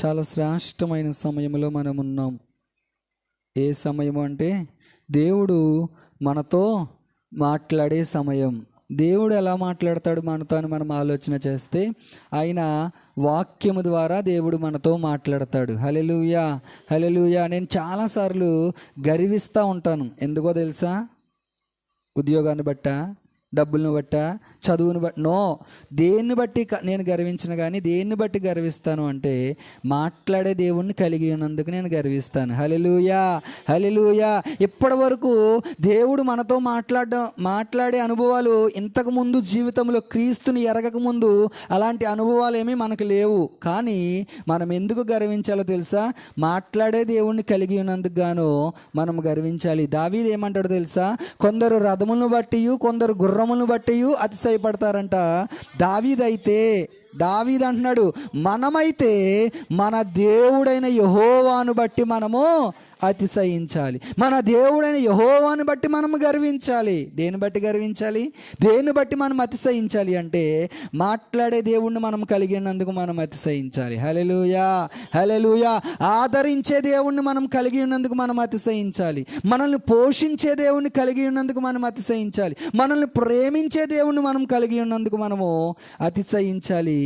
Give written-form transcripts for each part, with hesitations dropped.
చాలా శ్రేష్టమైన సమయంలో మనం ఉన్నాం. ఏ సమయం అంటే దేవుడు మనతో మాట్లాడే సమయం. దేవుడు ఎలా మాట్లాడతాడు మనతో అని మనం ఆలోచన చేస్తే, ఆయన వాక్యము ద్వారా దేవుడు మనతో మాట్లాడతాడు. హల్లెలూయా, హల్లెలూయా. నేను చాలాసార్లు గర్విస్తూ ఉంటాను. ఎందుకో తెలుసా? ఉద్యోగాన్ని బట్టా, డబ్బులను బట్టా, చదువును బట్టి నో, దేన్ని బట్టి నేను గర్వించను. కానీ దేన్ని బట్టి గర్విస్తాను అంటే మాట్లాడే దేవుణ్ణి కలిగి ఉన్నందుకు నేను గర్విస్తాను. హల్లెలూయా, హల్లెలూయా. ఇప్పటి వరకు దేవుడు మనతో మాట్లాడే అనుభవాలు ఇంతకుముందు జీవితంలో క్రీస్తుని ఎరగక ముందు అలాంటి అనుభవాలు ఏమీ మనకు లేవు. కానీ మనం ఎందుకు గర్వించాలో తెలుసా? మాట్లాడే దేవుణ్ణి కలిగి ఉన్నందుకు గాను మనం గర్వించాలి. దావీదు ఏమంటాడో తెలుసా? కొందరు రథములను బట్టి, కొందరు గుర్రములను బట్టి అతిశయపడతారంట. దావీదు అంటున్నాడు, మనమైతే మన దేవుడైన యెహోవాను బట్టి మనము అతిశయించాలి. మన దేవుడైన యెహోవాను బట్టి మనం గర్వించాలి. దేని బట్టి గర్వించాలి? దేన్ని బట్టి మనం అతిశయించాలి అంటే మాట్లాడే దేవుణ్ణి మనం కలిగి ఉన్నందుకు మనం అతిశయించాలి. హల్లెలూయా, హల్లెలూయా. ఆదరించే దేవుణ్ణి మనం కలిగి ఉన్నందుకు మనం అతిశయించాలి. మనల్ని పోషించే దేవుణ్ణి కలిగి ఉన్నందుకు మనం అతిశయించాలి. మనల్ని ప్రేమించే దేవుణ్ణి మనం కలిగి ఉన్నందుకు మనము అతిశయించాలి,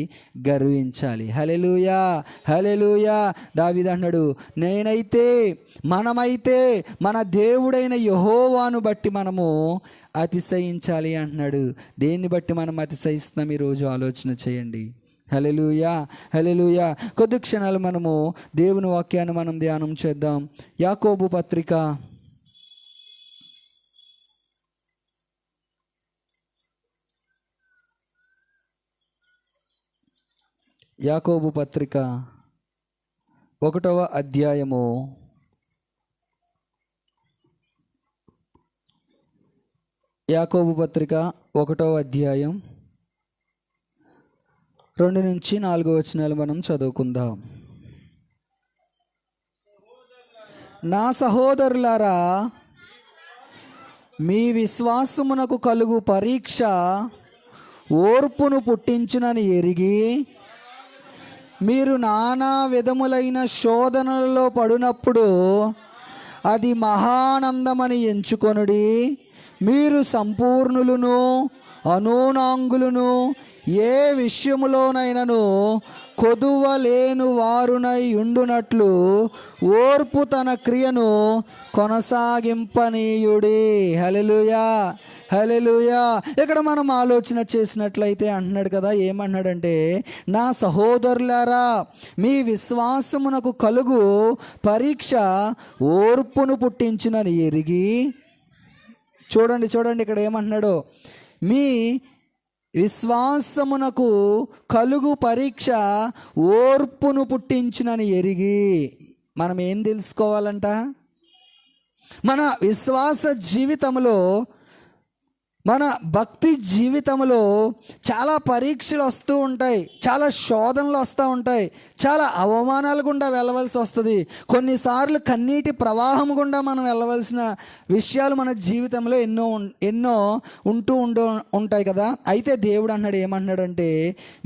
గర్వించాలి. హల్లెలూయా, హల్లెలూయా. దావీదు అన్నాడు, మనమైతే మన దేవుడైన యెహోవాను బట్టి మనము అతిశయించాలి అంటున్నాడు. దేన్ని బట్టి మనం అతిశయిస్తున్నాం ఈరోజు ఆలోచన చేయండి. హల్లెలూయా, హల్లెలూయా. కొద్ది క్షణాలు మనము దేవుని వాక్యాన్ని మనం ధ్యానం చేద్దాం. యాకోబు పత్రిక 1వ అధ్యాయము 1వ అధ్యాయం 2 నుంచి 4 వచనాలు మనం చదువుకుందాం. నా సహోదరులారా, మీ విశ్వాసమునకు కలుగు పరీక్ష ఓర్పును పుట్టించునని ఎరిగి, మీరు నానా విధములైన శోధనలలో పడినప్పుడు అది మహానందమని ఎంచుకొనుడి. మీరు సంపూర్ణులను అనూనాంగులను, ఏ విషయములోనైనను కొదువ లేని వారునై ఉండునట్లు ఓర్పు తన క్రియను కొనసాగింపనీయుడి. హల్లెలూయా, హల్లెలూయా. ఇక్కడ మనం ఆలోచన చేసినట్లయితే అంటున్నాడు కదా, ఏమన్నాడంటే, నా సహోదరులారా, మీ విశ్వాసమునకు కలుగు పరీక్ష ఓర్పును పుట్టించునని ఎరిగి. చూడండి ఇక్కడ ఏమంటున్నాడో, మీ విశ్వాసమునకు కలుగు పరీక్ష ఓర్పును పుట్టించునని ఎరిగి. మనం ఏం తెలుసుకోవాలంట? మన విశ్వాస జీవితంలో, మన భక్తి జీవితంలో చాలా పరీక్షలు వస్తూ ఉంటాయి, చాలా శోధనలు వస్తూ ఉంటాయి, చాలా అవమానాలు గుండా వెళ్ళవలసి వస్తుంది. కొన్నిసార్లు కన్నీటి ప్రవాహం గుండా మనం వెళ్ళవలసిన విషయాలు మన జీవితంలో ఎన్నో ఉంటూ ఉంటాయి కదా. అయితే దేవుడు అన్నాడు, ఏమన్నాడంటే,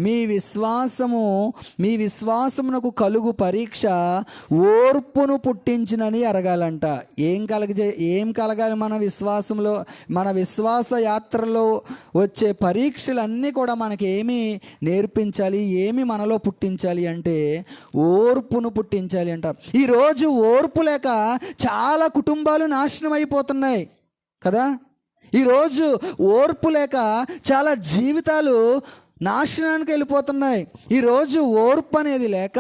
మీ విశ్వాసమునకు కలుగు పరీక్ష ఓర్పును పుట్టించునని అరగాలంట. ఏం కలగాలి మన విశ్వాసంలో? మన విశ్వాస యాత్రలో వచ్చే పరీక్షలన్నీ కూడా మనకి ఏమి నేర్పించాలి, ఏమి మనలో పుట్టించాలి అంటే ఓర్పును పుట్టించాలి అంట. ఈరోజు ఓర్పు లేక చాలా కుటుంబాలు నాశనం అయిపోతున్నాయి కదా. ఈరోజు ఓర్పు లేక చాలా జీవితాలు నాశనానికి వెళ్ళిపోతున్నాయి. ఈరోజు ఓర్పు అనేది లేక,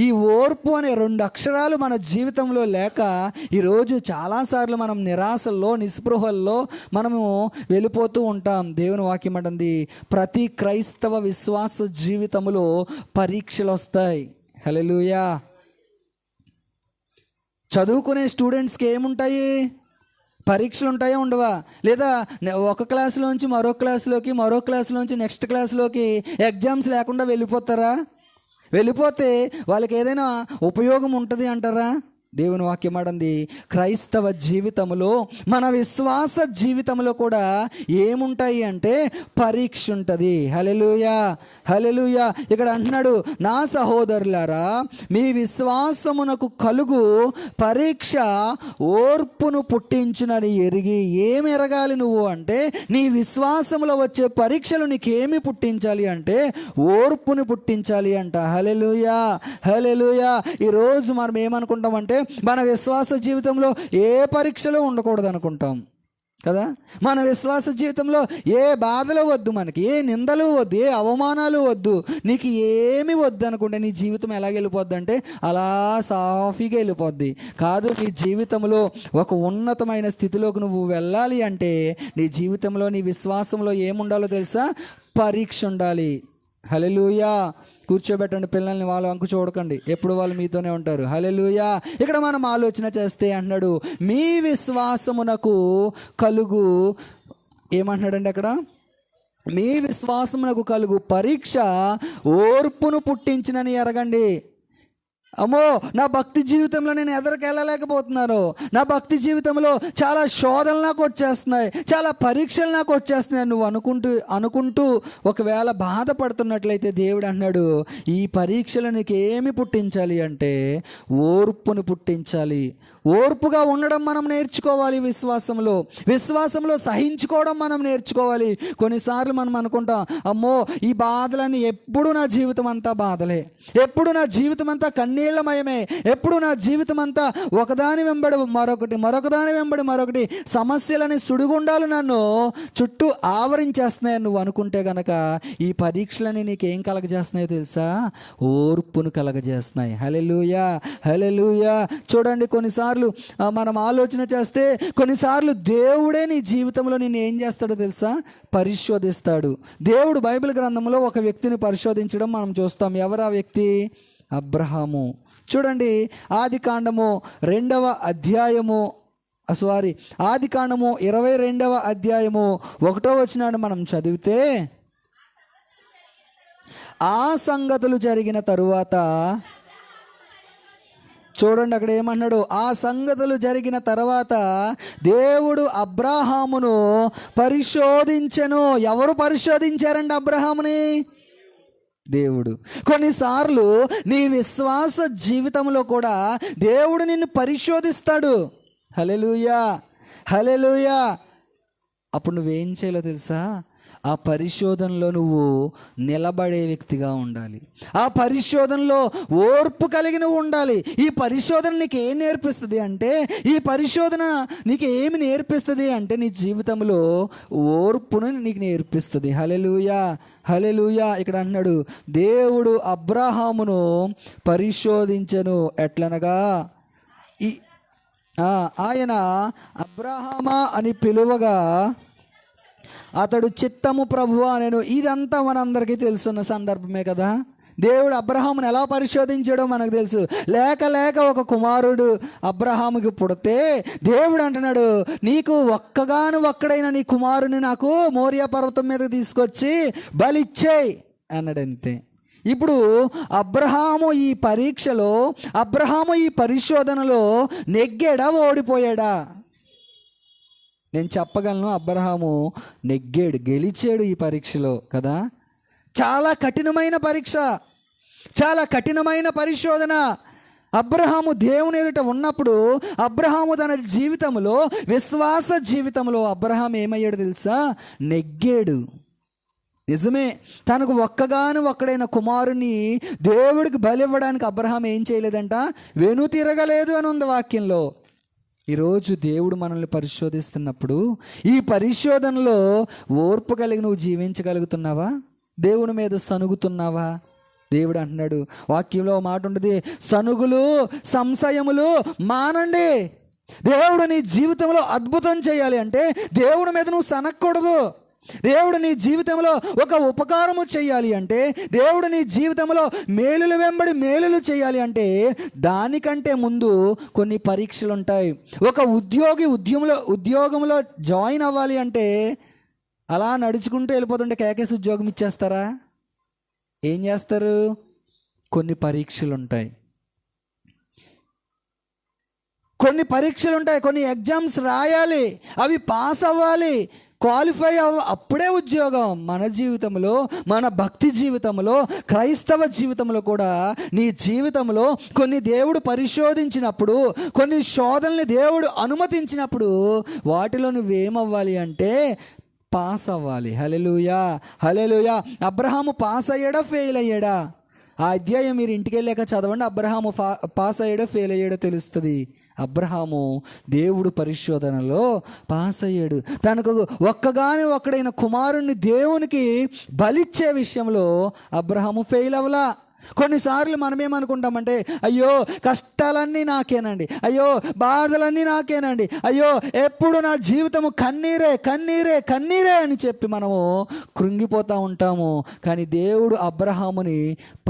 ఈ ఓర్పు అనే 2 అక్షరాలు మన జీవితంలో లేక ఈరోజు చాలాసార్లు మనం నిరాశల్లో, నిస్పృహల్లో మనము వెళ్ళిపోతూ ఉంటాం. దేవుని వాక్యం అంటుంది, ప్రతి క్రైస్తవ విశ్వాస జీవితంలో పరీక్షలు వస్తాయి. హల్లెలూయా. చదువుకునే స్టూడెంట్స్కి ఏముంటాయి? పరీక్షలు ఉంటాయా, ఉండవా? లేదా ఒక క్లాసులోంచి మరో క్లాసులోకి, మరో క్లాసులోంచి నెక్స్ట్ క్లాసులోకి ఎగ్జామ్స్ లేకుండా వెళ్ళిపోతారా? వెళ్ళిపోతే వాళ్ళకి ఏదైనా ఉపయోగం ఉంటుంది అంటారా? దేవుని వాక్యం ఆడంది, క్రైస్తవ జీవితంలో మన విశ్వాస జీవితంలో కూడా ఏముంటాయి అంటే పరీక్ష ఉంటుంది. హల్లెలూయా, హల్లెలూయా. ఇక్కడ అంటున్నాడు, నా సహోదరులారా మీ విశ్వాసమునకు కలుగు పరీక్ష ఓర్పును పుట్టించునని ఎరిగి. ఏమి ఎరగాలి నువ్వు అంటే, నీ విశ్వాసంలో వచ్చే పరీక్షలు నీకేమి పుట్టించాలి అంటే ఓర్పుని పుట్టించాలి అంట. హల్లెలూయా, హల్లెలూయా. ఈరోజు మనం ఏమనుకుంటామంటే, మన విశ్వాస జీవితంలో ఏ పరీక్షలు ఉండకూడదు అనుకుంటాం కదా. మన విశ్వాస జీవితంలో ఏ బాధలు వద్దు, మనకి ఏ నిందలు వద్దు, ఏ అవమానాలు వద్దు, నీకు ఏమి వద్దు అనుకుంటే నీ జీవితం ఎలాగ వెళ్ళిపోద్ది అంటే అలా సాఫీగా వెళ్ళిపోద్ది. కాదు, నీ జీవితంలో ఒక ఉన్నతమైన స్థితిలోకి నువ్వు వెళ్ళాలి అంటే నీ జీవితంలో నీ విశ్వాసంలో ఏముండాలో తెలుసా? పరీక్ష ఉండాలి. హల్లెలూయా. కూర్చోబెట్టండి పిల్లల్ని, వాళ్ళు అంకు చూడకండి, ఎప్పుడు వాళ్ళు మీతోనే ఉంటారు. హల్లెలూయా. ఇక్కడ మనం ఆలోచన చేస్తే అంటున్నాడు, మీ విశ్వాసమునకు కలుగు, ఏమంటున్నాడండి అక్కడ? మీ విశ్వాసమునకు కలుగు పరీక్ష ఓర్పును పుట్టించినని ఎరగండి. అమ్మో, నా భక్తి జీవితంలో నేను ఎదరికెళ్ళలేకపోతున్నాను, నా భక్తి జీవితంలో చాలా శోధనలు నాకు వచ్చేస్తున్నాయి, చాలా పరీక్షలు నాకు వచ్చేస్తున్నాయి నువ్వు అనుకుంటూ ఒకవేళ బాధపడుతున్నట్లయితే దేవుడు అన్నాడు, ఈ పరీక్షలు నీకు ఏమి పుట్టించాలి అంటే ఓర్పును పుట్టించాలి. ఓర్పుగా ఉండడం మనం నేర్చుకోవాలి. విశ్వాసంలో సహించుకోవడం మనం నేర్చుకోవాలి. కొన్నిసార్లు మనం అనుకుంటాం, అమ్మో ఈ బాధలన్నీ ఎప్పుడు నా జీవితం అంతా బాధలే, ఎప్పుడు నా జీవితం అంతా కన్నీళ్లమయమే, ఎప్పుడు నా జీవితం అంతా ఒకదాని వెంబడి మరొకదాని వెంబడి మరొకటి సమస్యలని సుడిగుండాలు నన్ను చుట్టూ ఆవరించేస్తున్నాయని నువ్వు అనుకుంటే గనక ఈ పరీక్షలని నీకేం కలగజేస్తున్నాయో తెలుసా? ఓర్పును కలగజేస్తున్నాయి. హల్లెలూయా, హల్లెలూయా. చూడండి, కొన్నిసార్లు మనం ఆలోచన చేస్తే కొన్నిసార్లు దేవుడే నీ జీవితంలో నిన్ను ఏం చేస్తాడో తెలుసా? పరిశోధిస్తాడు. దేవుడు బైబిల్ గ్రంథంలో ఒక వ్యక్తిని పరిశోధించడం మనం చూస్తాం. ఎవరు ఆ వ్యక్తి? అబ్రహాము. చూడండి, ఆదికాండము 22వ అధ్యాయము 1వ వచనాన్ని మనం చదివితే, ఆ సంగతులు జరిగిన తరువాత, చూడండి అక్కడ ఏమన్నాడు? ఆ సంగతులు జరిగిన తర్వాత దేవుడు అబ్రహామును పరిశోధించెను. ఎవరు పరిశోధించారండి అబ్రహాముని? దేవుడు. కొన్నిసార్లు నీ విశ్వాస జీవితంలో కూడా దేవుడు నిన్ను పరిశోధిస్తాడు. హల్లెలూయా, హల్లెలూయా. అప్పుడు నువ్వేం చేయాలో తెలుసా? ఆ పరిశోధనలో నువ్వు నిలబడే వ్యక్తిగా ఉండాలి. ఆ పరిశోధనలో ఓర్పు కలిగి నువ్వు ఉండాలి. ఈ పరిశోధన నీకు ఏం నేర్పిస్తుంది అంటే, ఈ పరిశోధన నీకు ఏమి నేర్పిస్తుంది అంటే నీ జీవితంలో ఓర్పును నీకు నేర్పిస్తుంది. హల్లెలూయా, హల్లెలూయా. ఇక్కడ అంటున్నాడు, దేవుడు అబ్రహామును పరిశోధించెను. ఎట్లనగా ఆయన అబ్రహామా అని పిలువగా అతడు చిత్తము ప్రభువా నేను. ఇదంతా మనందరికీ తెలుసున్న సందర్భమే కదా. దేవుడు అబ్రహామును ఎలా పరిశోధించాడో మనకు తెలుసు. లేక ఒక కుమారుడు అబ్రహాముకి పుడితే దేవుడు అంటున్నాడు, నీకు ఒక్కడైన నీ కుమారుని నాకు మోరియా పర్వతం మీద తీసుకొచ్చి బలిచ్చేయి అన్నాడు. అంతే. ఇప్పుడు అబ్రహాము ఈ పరీక్షలో, అబ్రహాము ఈ పరిశోధనలో నెగ్గాడా, ఓడిపోయాడా? నేను చెప్పగలను, అబ్రహాము నెగ్గాడు, గెలిచాడు ఈ పరీక్షలో కదా. చాలా కఠినమైన పరీక్ష, చాలా కఠినమైన పరిశోధన. అబ్రహాము దేవుని ఎదుట ఉన్నప్పుడు, అబ్రహాము తన జీవితంలో, విశ్వాస జీవితంలో అబ్రహాం ఏమయ్యాడు తెలుసా? నెగ్గాడు. నిజమే, తనకు ఒక్కడైన కుమారుని దేవుడికి బలి ఇవ్వడానికి అబ్రహాం ఏం చేయలేదంట? వెనుతిరగలేదు అని ఉంది వాక్యంలో. ఈరోజు దేవుడు మనల్ని పరిశోధిస్తున్నప్పుడు ఈ పరిశోధనలో ఓర్పు కలిగి నువ్వు జీవించగలుగుతున్నావా? దేవుని మీద సనుగుతున్నావా? దేవుడు అంటున్నాడు, వాక్యంలో మాట ఉంటుంది, సనుగులు సంశయములు మానండి. దేవుడు నీ జీవితంలో అద్భుతం చేయాలి అంటే దేవుడి మీద నువ్వు సనక్కూడదు. దేవుడు నీ జీవితంలో ఒక ఉపకారము చేయాలి అంటే, దేవుడు నీ జీవితంలో మేలులు వెంబడి మేలులు చేయాలి అంటే దానికంటే ముందు కొన్ని పరీక్షలు ఉంటాయి. ఒక ఉద్యోగంలో జాయిన్ అవ్వాలి అంటే అలా నడుచుకుంటూ వెళ్ళిపోతుంటే కేకేసి ఉద్యోగం ఇచ్చేస్తారా? ఏం చేస్తారు? కొన్ని పరీక్షలు ఉంటాయి. కొన్ని పరీక్షలు ఉంటాయి, కొన్ని ఎగ్జామ్స్ రాయాలి, అవి పాస్ అవ్వాలి, క్వాలిఫై అప్పుడే ఉద్యోగం. మన జీవితంలో, మన భక్తి జీవితంలో, క్రైస్తవ జీవితంలో కూడా నీ జీవితంలో కొన్ని దేవుడు పరిశోధించినప్పుడు, కొన్ని శోధనల్ని దేవుడు అనుమతించినప్పుడు వాటిలో నువ్వేమవ్వాలి అంటే పాస్ అవ్వాలి. Hallelujah, hallelujah. అబ్రహాము పాస్ అయ్యాడా, ఫెయిల్ అయ్యాడా? ఆ అధ్యాయం మీరు ఇంటికి వెళ్ళాక చదవండి. అబ్రహాము పాస్ అయ్యాడో ఫెయిల్ అయ్యాడో తెలుస్తుంది. అబ్రహాము దేవుడు పరిశోధనలో పాస్ అయ్యాడు. తనకు ఒక్కడైన కుమారుణ్ణి దేవునికి బలిచ్చే విషయంలో అబ్రహాము ఫెయిల్ అవ్వలా. కొన్నిసార్లు మనమేమనుకుంటామంటే, అయ్యో కష్టాలన్నీ నాకేనండి, అయ్యో బాధలన్నీ నాకేనండి, అయ్యో ఎప్పుడు నా జీవితము కన్నీరే కన్నీరే కన్నీరే అని చెప్పి మనము కృంగిపోతూ ఉంటాము. కానీ దేవుడు అబ్రహాముని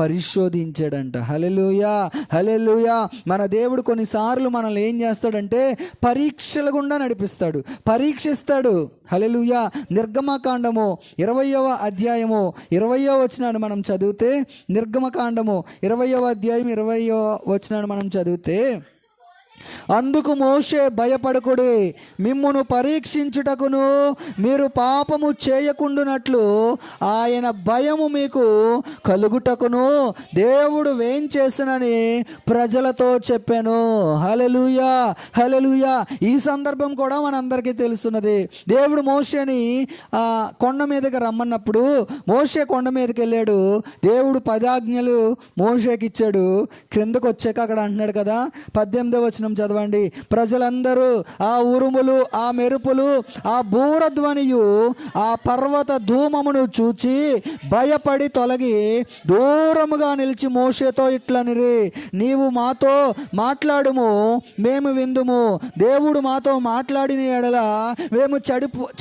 పరిశోధించాడంట. హల్లెలూయా, హల్లెలూయా. మన దేవుడు కొన్నిసార్లు మనల్ని ఏం చేస్తాడంటే పరీక్షల గుండా నడిపిస్తాడు, పరీక్షిస్తాడు. హల్లెలూయా. నిర్గమకాండము 20వ అధ్యాయము 20వ వచనాన్ని మనం చదివితే, నిర్గమకాండము 20వ అధ్యాయం 20వ వచనాన్ని మనం చదివితే, అందుకు మోషే భయపడకుడి, మిమ్మును పరీక్షించుటకును మీరు పాపము చేయకుండునట్లు ఆయన భయము మీకు కలుగుటకును దేవుడు వేం చేసినని ప్రజలతో చెప్పాను. హల్లెలూయా, హల్లెలూయా. ఈ సందర్భం కూడా మనందరికీ తెలుస్తున్నది. దేవుడు మోషేని కొండ మీదకి రమ్మన్నప్పుడు మోషే కొండ మీదకి వెళ్ళాడు. దేవుడు 10 ఆజ్ఞలు మోషేకి ఇచ్చాడు. క్రిందకు వచ్చాక అక్కడ అంటున్నాడు కదా, 18వ వచనం చదవండి. ప్రజలందరూ ఆ ఉరుములు, ఆ మెరుపులు, ఆ బూరధ్వనియు, ఆ పర్వత ధూమమును చూచి భయపడి తొలగి దూరముగా నిలిచి మోషేతో ఇట్లనిరి, నీవు మాతో మాట్లాడుము, మేము విందుము. దేవుడు మాతో మాట్లాడిన ఎడల మేము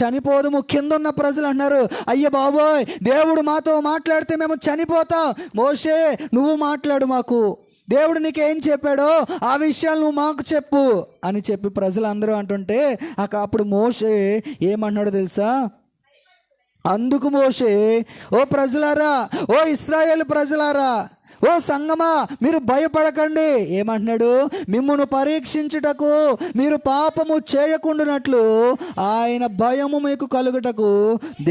చనిపోదుము. కిందున్న ప్రజలు అన్నారు, అయ్య బాబోయ్, దేవుడు మాతో మాట్లాడితే మేము చనిపోతాం. మోషే నువ్వు మాట్లాడు, మాకు దేవుడు నీకేం చెప్పాడో ఆ విషయాలు నువ్వు మాకు చెప్పు అని చెప్పి ప్రజలందరూ అంటుంటే అప్పుడు మోషే ఏమన్నాడో తెలుసా? అందుకు మోషే, ఓ ప్రజలారా, ఓ ఇశ్రాయేలు ప్రజలారా, ఓ సంగమా, మీరు భయపడకండి. ఏమంటున్నాడు? మిమ్మును పరీక్షించుటకు మీరు పాపము చేయకుండానట్లు ఆయన భయము మీకు కలుగుటకు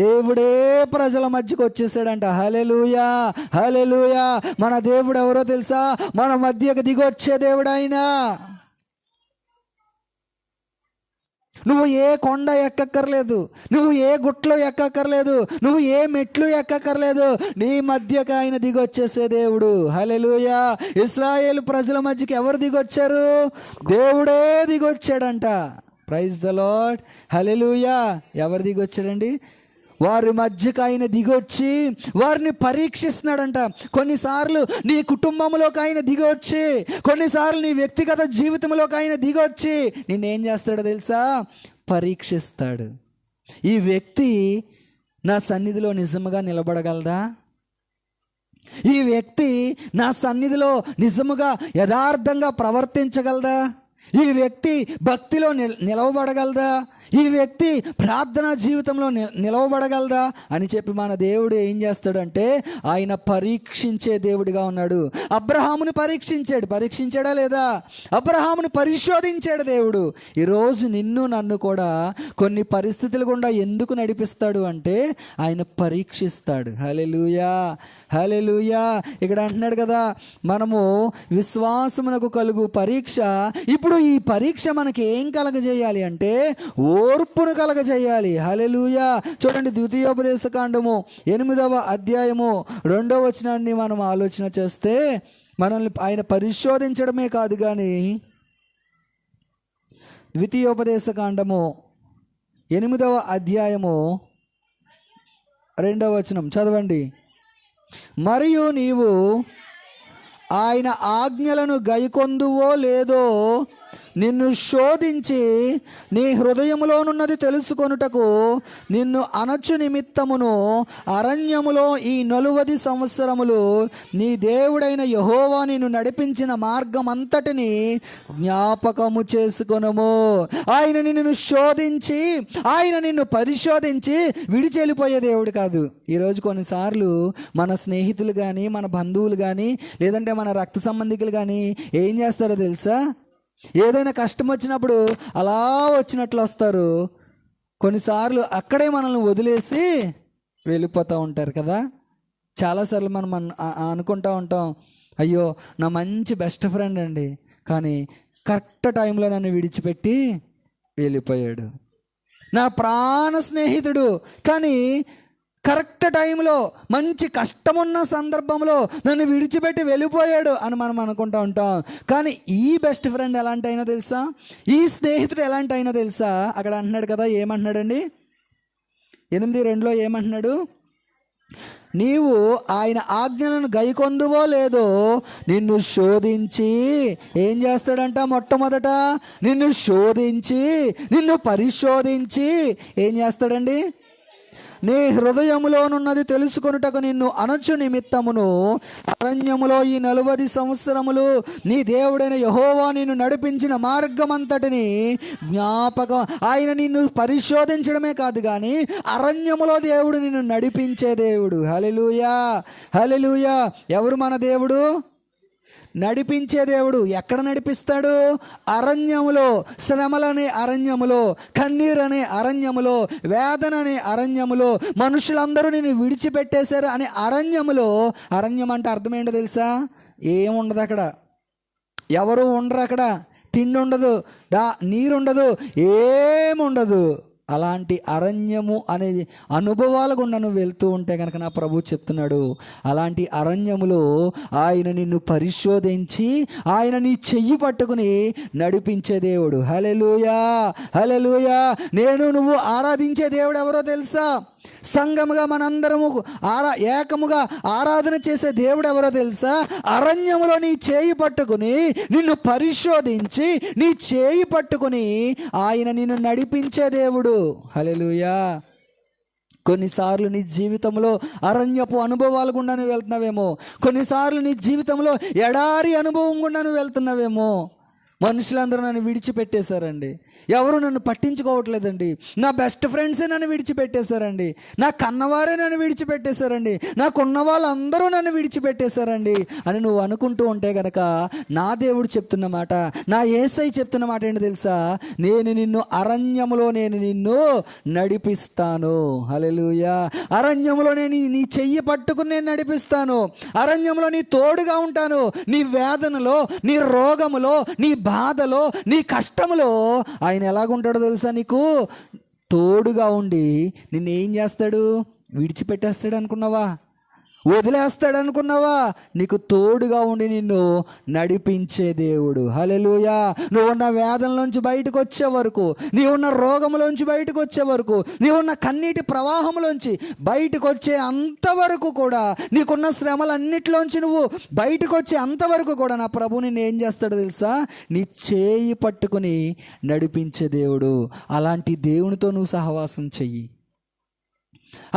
దేవుడే ప్రజల మధ్యకు వచ్చేసాడంట. హల్లెలూయా, హల్లెలూయా. మన దేవుడు ఎవరో తెలుసా? మన మధ్యకు దిగొచ్చే దేవుడు ఆయన. నువ్వు ఏ కొండ ఎక్కక్కర్లేదు, నువ్వు ఏ గుట్లో ఎక్కక్కర్లేదు, నువ్వు ఏ మెట్లు ఎక్కక్కర్లేదు, నీ మధ్యకు ఆయన దిగొచ్చేసే దేవుడు. హల్లెలూయా. ఇశ్రాయేలు ప్రజల మధ్యకి ఎవరు దిగొచ్చారు? దేవుడే దిగొచ్చాడంట. ప్రైజ్ ద లార్డ్, హల్లెలూయా. ఎవరు దిగొచ్చాడండి? వారి మధ్యకు ఆయన దిగొచ్చి వారిని పరీక్షిస్తున్నాడంట. కొన్నిసార్లు నీ కుటుంబంలోకి ఆయన దిగొచ్చి, కొన్నిసార్లు నీ వ్యక్తిగత జీవితంలోకి ఆయన దిగొచ్చి నిన్నేం చేస్తాడో తెలుసా? పరీక్షిస్తాడు. ఈ వ్యక్తి నా సన్నిధిలో నిజముగా నిలబడగలదా? ఈ వ్యక్తి నా సన్నిధిలో నిజముగా యథార్థంగా ప్రవర్తించగలదా? ఈ వ్యక్తి భక్తిలో నిలవబడగలదా? ఈ వ్యక్తి ప్రార్థనా జీవితంలో నిలవబడగలదా అని చెప్పి మన దేవుడు ఏం చేస్తాడంటే ఆయన పరీక్షించే దేవుడిగా ఉన్నాడు. అబ్రహాముని పరీక్షించాడా లేదా? అబ్రహాముని పరిశోధించాడు దేవుడు. ఈరోజు నిన్ను నన్ను కూడా కొన్ని పరిస్థితులు గుండా ఎందుకు నడిపిస్తాడు అంటే ఆయన పరీక్షిస్తాడు. హల్లెలూయా, హల్లెలూయా. ఇక్కడ అంటున్నాడు కదా, మనము విశ్వాసమునకు కలుగు పరీక్ష. ఇప్పుడు ఈ పరీక్ష మనకి ఏం కలగజేయాలి అంటే ఓర్పును కలగజేయాలి. హల్లెలూయా. చూడండి, ద్వితీయోపదేశకాండము 8వ అధ్యాయము 2వ వచనాన్ని మనం ఆలోచన చేస్తే, మనల్ని ఆయన పరిశోధించడమే కాదు కానీ, ద్వితీయోపదేశకాండము 8వ అధ్యాయము 2వ వచనం చదవండి. మరియు నీవు ఆయన ఆజ్ఞలను గైకొందువో లేదో నిన్ను శోధించి నీ హృదయములోనున్నది తెలుసుకొనుటకు నిన్ను అనచు నిమిత్తమును అరణ్యములో ఈ 40 సంవత్సరములు నీ దేవుడైన యెహోవా నిన్ను నడిపించిన మార్గం అంతటిని జ్ఞాపకము చేసుకొనుము. ఆయన నిన్ను శోధించి, ఆయన నిన్ను పరిశోధించి విడిచి వెళ్ళిపోయే దేవుడు కాదు. ఈరోజు కొన్నిసార్లు మన స్నేహితులు కానీ, మన బంధువులు కానీ, లేదంటే మన రక్త సంబంధికులు కానీ ఏం చేస్తారో తెలుసా? ఏదైనా కష్టం వచ్చినప్పుడు అలా వచ్చినట్లు వస్తారు. కొన్నిసార్లు అక్కడే మనల్ని వదిలేసి వెళ్ళిపోతూ ఉంటారు కదా. చాలాసార్లు మనం అనుకుంటూ ఉంటాం, అయ్యో నా మంచి బెస్ట్ ఫ్రెండ్ అండి, కానీ కరెక్ట్ టైంలో నన్ను విడిచిపెట్టి వెళ్ళిపోయాడు. నా ప్రాణ స్నేహితుడు, కానీ కరెక్ట్ టైంలో మంచి కష్టమున్న సందర్భంలో నన్ను విడిచిపెట్టి వెళ్ళిపోయాడు అని మనం అనుకుంటూ ఉంటాం. కానీ ఈ బెస్ట్ ఫ్రెండ్ ఎలాంటి అయినా తెలుసా, ఈ స్నేహితుడు ఎలాంటి అయినా తెలుసా? అక్కడ అంటున్నాడు కదా, ఏమంటున్నాడండి 8:2 ఏమంటున్నాడు? నీవు ఆయన ఆజ్ఞలను గైకొందువో లేదో నిన్ను శోధించి ఏం చేస్తాడంట? మొట్టమొదట నిన్ను శోధించి, నిన్ను పరిశోధించి ఏం చేస్తాడండి? నీ హృదయములోనున్నది తెలుసుకొనుటకు నిన్ను అనచు నిమిత్తమును అరణ్యములో ఈ 40 సంవత్సరములు నీ దేవుడైన యెహోవా నిన్ను నడిపించిన మార్గమంతటిని జ్ఞాపకం. ఆయన నిన్ను పరిశోధించడమే కాదు, కానీ అరణ్యములో దేవుడు నిన్ను నడిపించే దేవుడు. హల్లెలూయా, హల్లెలూయా. ఎవరు మన దేవుడు? నడిపించే దేవుడు. ఎక్కడ నడిపిస్తాడు? అరణ్యములో, శ్రమలనే అరణ్యములో, కన్నీరనే అరణ్యములో, వేదననే అరణ్యములో, మనుషులందరూ నేను విడిచిపెట్టేశారు అనే అరణ్యములో. అరణ్యం అంటే అర్థం ఏంటో తెలుసా? ఏముండదు అక్కడ, ఎవరు ఉండరు అక్కడ, తిండి ఉండదు, నీరుండదు, ఏముండదు. అలాంటి అరణ్యము అనే అనుభవాల గుండా నువ్వు వెళ్తూ ఉంటే కనుక నా ప్రభు చెప్తున్నాడు, అలాంటి అరణ్యములో ఆయన నిన్ను పరిశోధించి ఆయన నీ చెయ్యి పట్టుకుని నడిపించే దేవుడు. హల్లెలూయా, హల్లెలూయా. నువ్వు ఆరాధించే దేవుడు ఎవరో తెలుసా? సంఘముగా మనందరము ఏకముగా ఆరాధన చేసే దేవుడు ఎవరో తెలుసా? అరణ్యములో నీ చేయి పట్టుకుని నిన్ను పరిశోధించి నీ చేయి పట్టుకుని ఆయన నిన్ను నడిపించే దేవుడు. హల్లెలూయా. కొన్నిసార్లు నీ జీవితంలో అరణ్యపు అనుభవాలు గుండా నువ్వు వెళ్తున్నావేమో, కొన్నిసార్లు నీ జీవితంలో ఎడారి అనుభవం గుండా నువ్వు వెళ్తున్నావేమో. మనుషులందరూ నన్ను విడిచిపెట్టేశారండి, ఎవరు నన్ను పట్టించుకోవట్లేదండి, నా బెస్ట్ ఫ్రెండ్సే నన్ను విడిచిపెట్టేశారండి, నా కన్నవారే నన్ను విడిచిపెట్టేశారండి, నాకున్న వాళ్ళందరూ నన్ను విడిచిపెట్టేశారండి అని నువ్వు అనుకుంటూ ఉంటే గనక నా దేవుడు చెప్తున్న మాట, నా యేసయ్య చెప్తున్న మాట ఏంటి తెలుసా? నేను నిన్ను అరణ్యములో నేను నిన్ను నడిపిస్తాను. హల్లెలూయా. అరణ్యములో నేను నీ చెయ్యి పట్టుకుని నేను నడిపిస్తాను. అరణ్యంలో నీ తోడుగా ఉంటాను. నీ వేదనలో, నీ రోగములో, నీ బాధలో, నీ కష్టములో ఆయన ఎలాగుంటాడో తెలుసా? నీకు తోడుగా ఉండి నిన్ను ఏం చేస్తాడు? విడిచిపెట్టేస్తాడు అనుకున్నావా? వదిలేస్తాడు అనుకున్నావా? నీకు తోడుగా ఉండి నిన్ను నడిపించే దేవుడు. హల్లెలూయా. నువ్వున్న వేదనలోంచి బయటకు వచ్చే వరకు, నీవున్న రోగంలోంచి బయటకు వచ్చే వరకు, నీవున్న కన్నీటి ప్రవాహంలోంచి బయటకు వచ్చే అంతవరకు కూడా, నీకున్న శ్రమలన్నిటిలోంచి నువ్వు బయటకు వచ్చే అంతవరకు కూడా నా ప్రభు నిన్ను ఏం చేస్తాడో తెలుసా? నీ చేయి పట్టుకుని నడిపించే దేవుడు. అలాంటి దేవునితో నువ్వు సహవాసం చెయ్యి,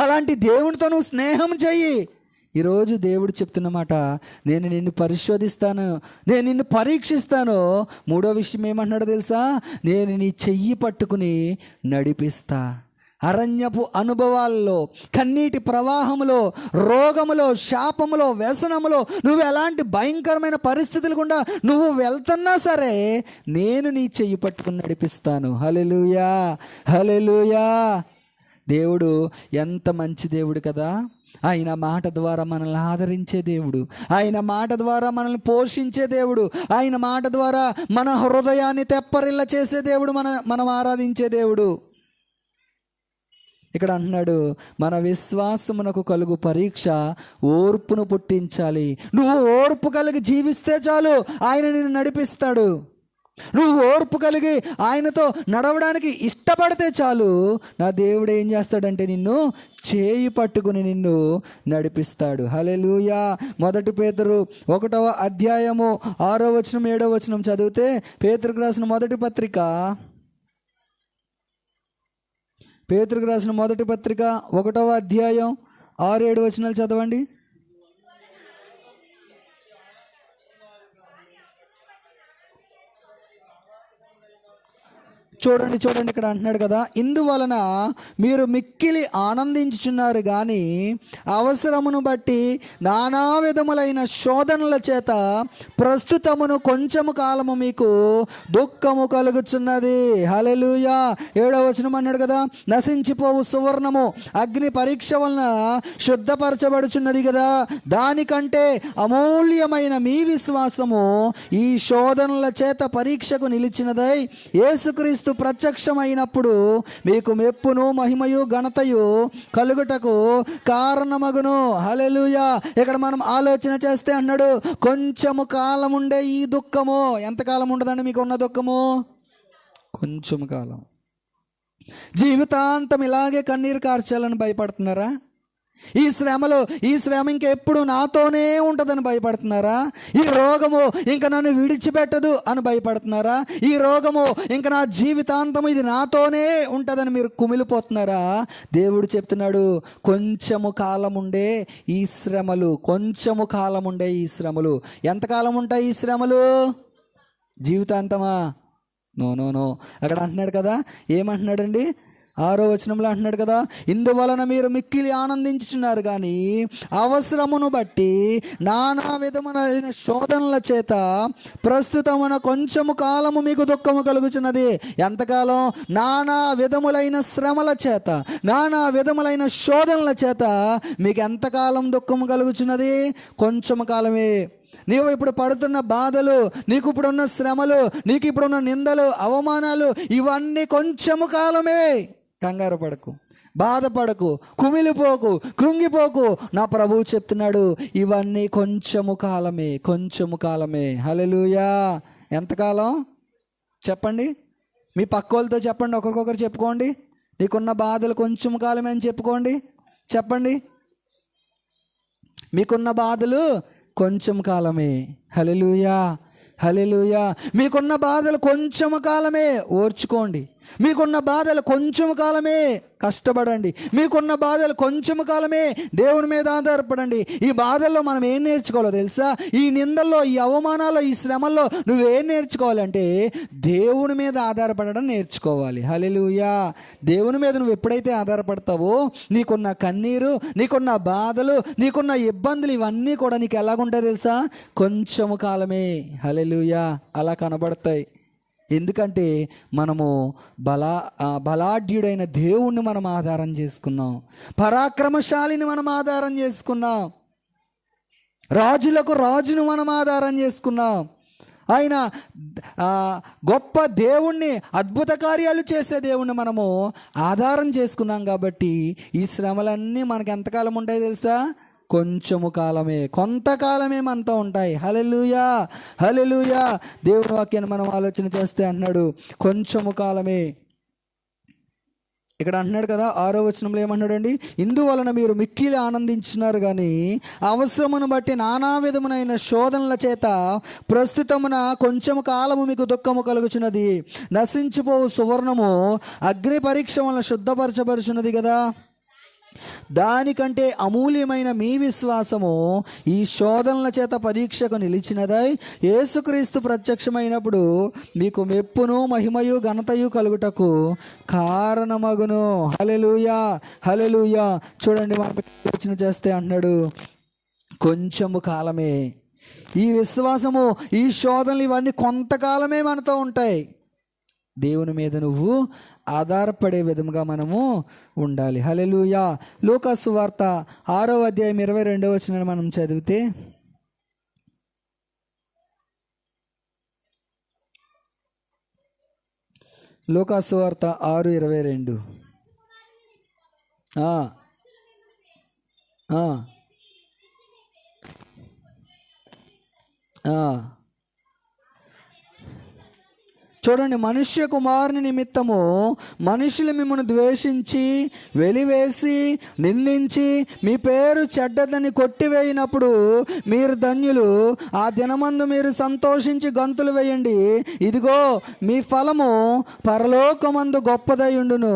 అలాంటి దేవునితో నువ్వు స్నేహం చెయ్యి. ఈరోజు దేవుడు చెప్తున్నమాట, నేను నిన్ను పరిశోధిస్తాను, నేను నిన్ను పరీక్షిస్తాను. మూడో విషయం ఏమంటున్నాడో తెలుసా? నేను నీ చెయ్యి పట్టుకుని నడిపిస్తా. అరణ్యపు అనుభవాల్లో, కన్నీటి ప్రవాహములో, రోగములో, శాపములో, వ్యసనములో, నువ్వు ఎలాంటి భయంకరమైన పరిస్థితులు గుండా నువ్వు వెళ్తున్నా సరే నేను నీ చెయ్యి పట్టుకుని నడిపిస్తాను. హల్లెలూయా, హల్లెలూయా. దేవుడు ఎంత మంచి దేవుడు కదా. ఆయన మాట ద్వారా మనల్ని ఆదరించే దేవుడు, ఆయన మాట ద్వారా మనల్ని పోషించే దేవుడు, ఆయన మాట ద్వారా మన హృదయాన్ని తెప్పరిల్ల చేసే దేవుడు, మనం ఆరాధించే దేవుడు. ఇక్కడ అంటున్నాడు, మన విశ్వాసమునకు కలుగు పరీక్ష ఓర్పును పుట్టించాలి. నువ్వు ఓర్పు కలిగి జీవిస్తే చాలు, ఆయన నిన్ను నడిపిస్తాడు. నువ్వు ఓర్పు కలిగి ఆయనతో నడవడానికి ఇష్టపడితే చాలు, నా దేవుడు ఏం చేస్తాడంటే నిన్ను చేయి పట్టుకుని నిన్ను నడిపిస్తాడు. హల్లెలూయా. 1 పేతురు 1వ అధ్యాయము 6వ వచనం 7వ వచనం చదివితే, పేతురుకు రాసిన మొదటి పత్రిక 1వ అధ్యాయం 6-7 వచనాలు చదవండి. చూడండి ఇక్కడ అంటున్నాడు కదా, ఇందువలన మీరు మిక్కిలి ఆనందించుచున్నారు కానీ అవసరమును బట్టి నానా విధములైన శోధనల చేత ప్రస్తుతమును కొంచెము కాలము మీకు దుఃఖము కలుగుచున్నది. హల్లెలూయా. 7వ వచనం అన్నాడు కదా, నశించిపోవు సువర్ణము అగ్ని పరీక్ష వలన శుద్ధపరచబడుచున్నది కదా, దానికంటే అమూల్యమైన మీ విశ్వాసము ఈ శోధనల చేత పరీక్షకు నిలిచినదై యేసుక్రీస్తు ప్రత్యక్షమైనప్పుడు మీకు మెప్పును మహిమయు ఘనతయు కలుగుటకు కారణమగును. హల్లెలూయా. ఇక్కడ మనం ఆలోచన చేస్తే అన్నాడు, కొంచెము కాలం ఉండే ఈ దుఃఖము. ఎంతకాలం ఉండదండి మీకు ఉన్న దుఃఖము? కొంచెం కాలం. జీవితాంతం ఇలాగే కన్నీరు కార్చాలని భయపడుతున్నారా? ఈ శ్రమ ఇంకెప్పుడు నాతోనే ఉంటుందని భయపడుతున్నారా? ఈ రోగము ఇంకా నన్ను విడిచిపెట్టదు అని భయపడుతున్నారా? ఈ రోగము ఇంకా నా జీవితాంతం ఇది నాతోనే ఉంటుందని మీరు కుమిలిపోతున్నారా? దేవుడు చెప్తున్నాడు, కొంచెము కాలం ఉండే ఈ శ్రమలు, కొంచెము కాలం ఉండే ఈ శ్రమలు. ఎంతకాలం ఉంటాయి ఈ శ్రమలు? జీవితాంతమా? నో. అక్కడ అంటున్నాడు కదా, ఏమంటున్నాడండి? 6వ వచనంలో అంటున్నాడు కదా, ఇందువలన మీరు మిక్కిలి ఆనందించుచున్నారు కానీ అవసరమును బట్టి నానా విధములైన శోధనల చేత ప్రస్తుతమున కొంచెము కాలము మీకు దుఃఖము కలుగుచున్నది. ఎంతకాలం? నానా విధములైన శ్రమల చేత, నానా విధములైన శోధనల చేత మీకు ఎంతకాలం దుఃఖము కలుగుచున్నది? కొంచెము కాలమే. నీవు ఇప్పుడు పడుతున్న బాధలు, నీకు ఇప్పుడున్న శ్రమలు, నీకు ఇప్పుడున్న నిందలు, అవమానాలు, ఇవన్నీ కొంచెము కాలమే. కంగారు పడకు, బాధపడకు, కుమిలిపోకు, కృంగిపోకు. నా ప్రభువు చెప్తున్నాడు, ఇవన్నీ కొంచెము కాలమే, కొంచెము కాలమే. హల్లెలూయా. ఎంతకాలం చెప్పండి? మీ పక్కోళ్ళతో చెప్పండి, ఒకరికొకరు చెప్పుకోండి. నీకున్న బాధలు కొంచెం కాలమే అని చెప్పుకోండి. చెప్పండి, మీకున్న బాధలు కొంచెం కాలమే. హల్లెలూయా. హల్లెలూయా. మీకున్న బాధలు కొంచెం కాలమే, ఓర్చుకోండి. మీకున్న బాధలు కొంచెం కాలమే, కష్టపడండి. మీకున్న బాధలు కొంచెం కాలమే, దేవుని మీద ఆధారపడండి. ఈ బాధల్లో మనం ఏం నేర్చుకోవాలో తెలుసా? ఈ నిందల్లో, ఈ అవమానాల్లో, ఈ శ్రమల్లో నువ్వేం నేర్చుకోవాలంటే దేవుని మీద ఆధారపడడం నేర్చుకోవాలి. హల్లెలూయా. దేవుని మీద నువ్వు ఎప్పుడైతే ఆధారపడతావో నీకున్న కన్నీరు, నీకున్న బాధలు, నీకున్న ఇబ్బందులు ఇవన్నీ కూడా నీకు ఎలాగుంటాయి తెలుసా? కొంచెము కాలమే. హల్లెలూయా. అలా కనబడతాయి. ఎందుకంటే మనము బలాఢ్యుడైన దేవుణ్ణి మనం ఆధారం చేసుకున్నాం, పరాక్రమశాలిని మనం ఆధారం చేసుకున్నాం, రాజులకు రాజును మనం ఆధారం చేసుకున్నాం. ఆయన గొప్ప దేవుణ్ణి, అద్భుత కార్యాలు చేసే దేవుణ్ణి మనము ఆధారం చేసుకున్నాం. కాబట్టి ఈ శ్రమలన్నీ మనకు ఎంతకాలం ఉంటాయి తెలుసా? కొంచెము కాలమే, కొంతకాలమే మనతో ఉంటాయి. హల్లెలూయా. హల్లెలూయా. దేవుని వాక్యాన్ని మనం ఆలోచన చేస్తే అంటున్నాడు, కొంచెము కాలమే. ఇక్కడ అంటున్నాడు కదా, 6వ వచనంలో ఏమన్నాడండి? ఇందువలన మీరు మిక్కిలి ఆనందించున్నారు కానీ అవసరమును బట్టి నానా విధమునైన శోధనల చేత ప్రస్తుతమున కొంచెము కాలము మీకు దుఃఖము కలుగుచున్నది. నశించిపోవు సువర్ణము అగ్ని పరీక్ష వలన శుద్ధపరచబడుచున్నది కదా, దానికంటే అమూల్యమైన మీ విశ్వాసము ఈ శోధనల చేత పరీక్షకు నిలిచినదై యేసుక్రీస్తు ప్రత్యక్షమైనప్పుడు మీకు మెప్పును మహిమయు ఘనతయు కలుగుటకు కారణమగును. హల్లెలూయా. హల్లెలూయా. చూడండి, మనం ఆలోచన చేస్తే అంటున్నాడు, కొంచెము కాలమే. ఈ విశ్వాసము, ఈ శోధనలు ఇవన్నీ కొంతకాలమే మనతో ఉంటాయి. దేవుని మీద నువ్వు ఆధారపడే విధముగా మనము ఉండాలి. హల్లెలూయా. లూకాసు సువార్త 6వ అధ్యాయం 22వ వచనాన్ని మనం చదివితే, లూకాసు సువార్త 6:22. చూడండి, మనుష్య కుమారుని నిమిత్తము మనుషులు మిమ్మల్ని ద్వేషించి, వెలివేసి, నిందించి, మీ పేరు చెడ్డదని కొట్టివేయినప్పుడు మీరు ధన్యులు. ఆ దినమందు మీరు సంతోషించి గంతులు వేయండి, ఇదిగో మీ ఫలము పరలోకమందు గొప్పదై ఉండును.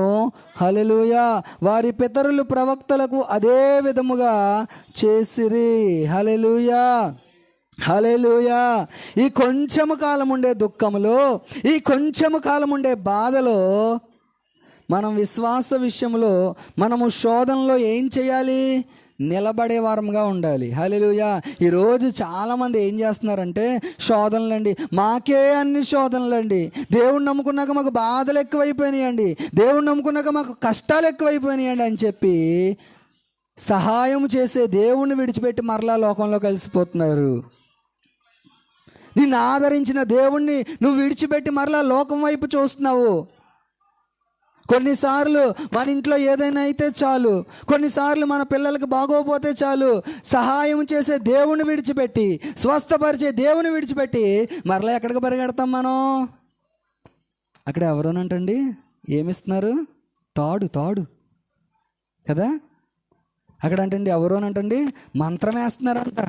హల్లెలూయా. వారి పితరులు ప్రవక్తలకు అదే విధముగా చేసిరి. హల్లెలూయా. హల్లెలూయా. ఈ కొంచెము కాలం ఉండే దుఃఖములో, ఈ కొంచెము కాలం ఉండే బాధలో, మనం విశ్వాస విషయంలో మనము శోధనలో ఏం చేయాలి? నిలబడే వారంగా ఉండాలి. హల్లెలూయా. ఈరోజు చాలామంది ఏం చేస్తున్నారంటే, శోధనలండి, మాకే అన్ని శోధనలండి, దేవుణ్ణి నమ్ముకున్నాక మాకు బాధలు ఎక్కువైపోయినాయండి, దేవుణ్ణి నమ్ముకున్నాక మాకు కష్టాలు ఎక్కువైపోయినాయండి అని చెప్పి సహాయం చేసే దేవుణ్ణి విడిచిపెట్టి మరలా లోకంలో కలిసిపోతున్నారు. నిన్ను ఆదరించిన దేవుణ్ణి నువ్వు విడిచిపెట్టి మరలా లోకం వైపు చూస్తున్నావు. కొన్నిసార్లు మన ఇంట్లో ఏదైనా అయితే చాలు, కొన్నిసార్లు మన పిల్లలకు బాగోపోతే చాలు, సహాయం చేసే దేవుని విడిచిపెట్టి, స్వస్థపరిచే దేవుని విడిచిపెట్టి మరలా ఎక్కడికి పరిగెడతాం మనం? అక్కడ ఎవరోనంటండి ఏమిస్తున్నారు? తాడు కదా. అక్కడ అంటండి ఎవరోనంటండి మంత్రం వేస్తున్నారంట,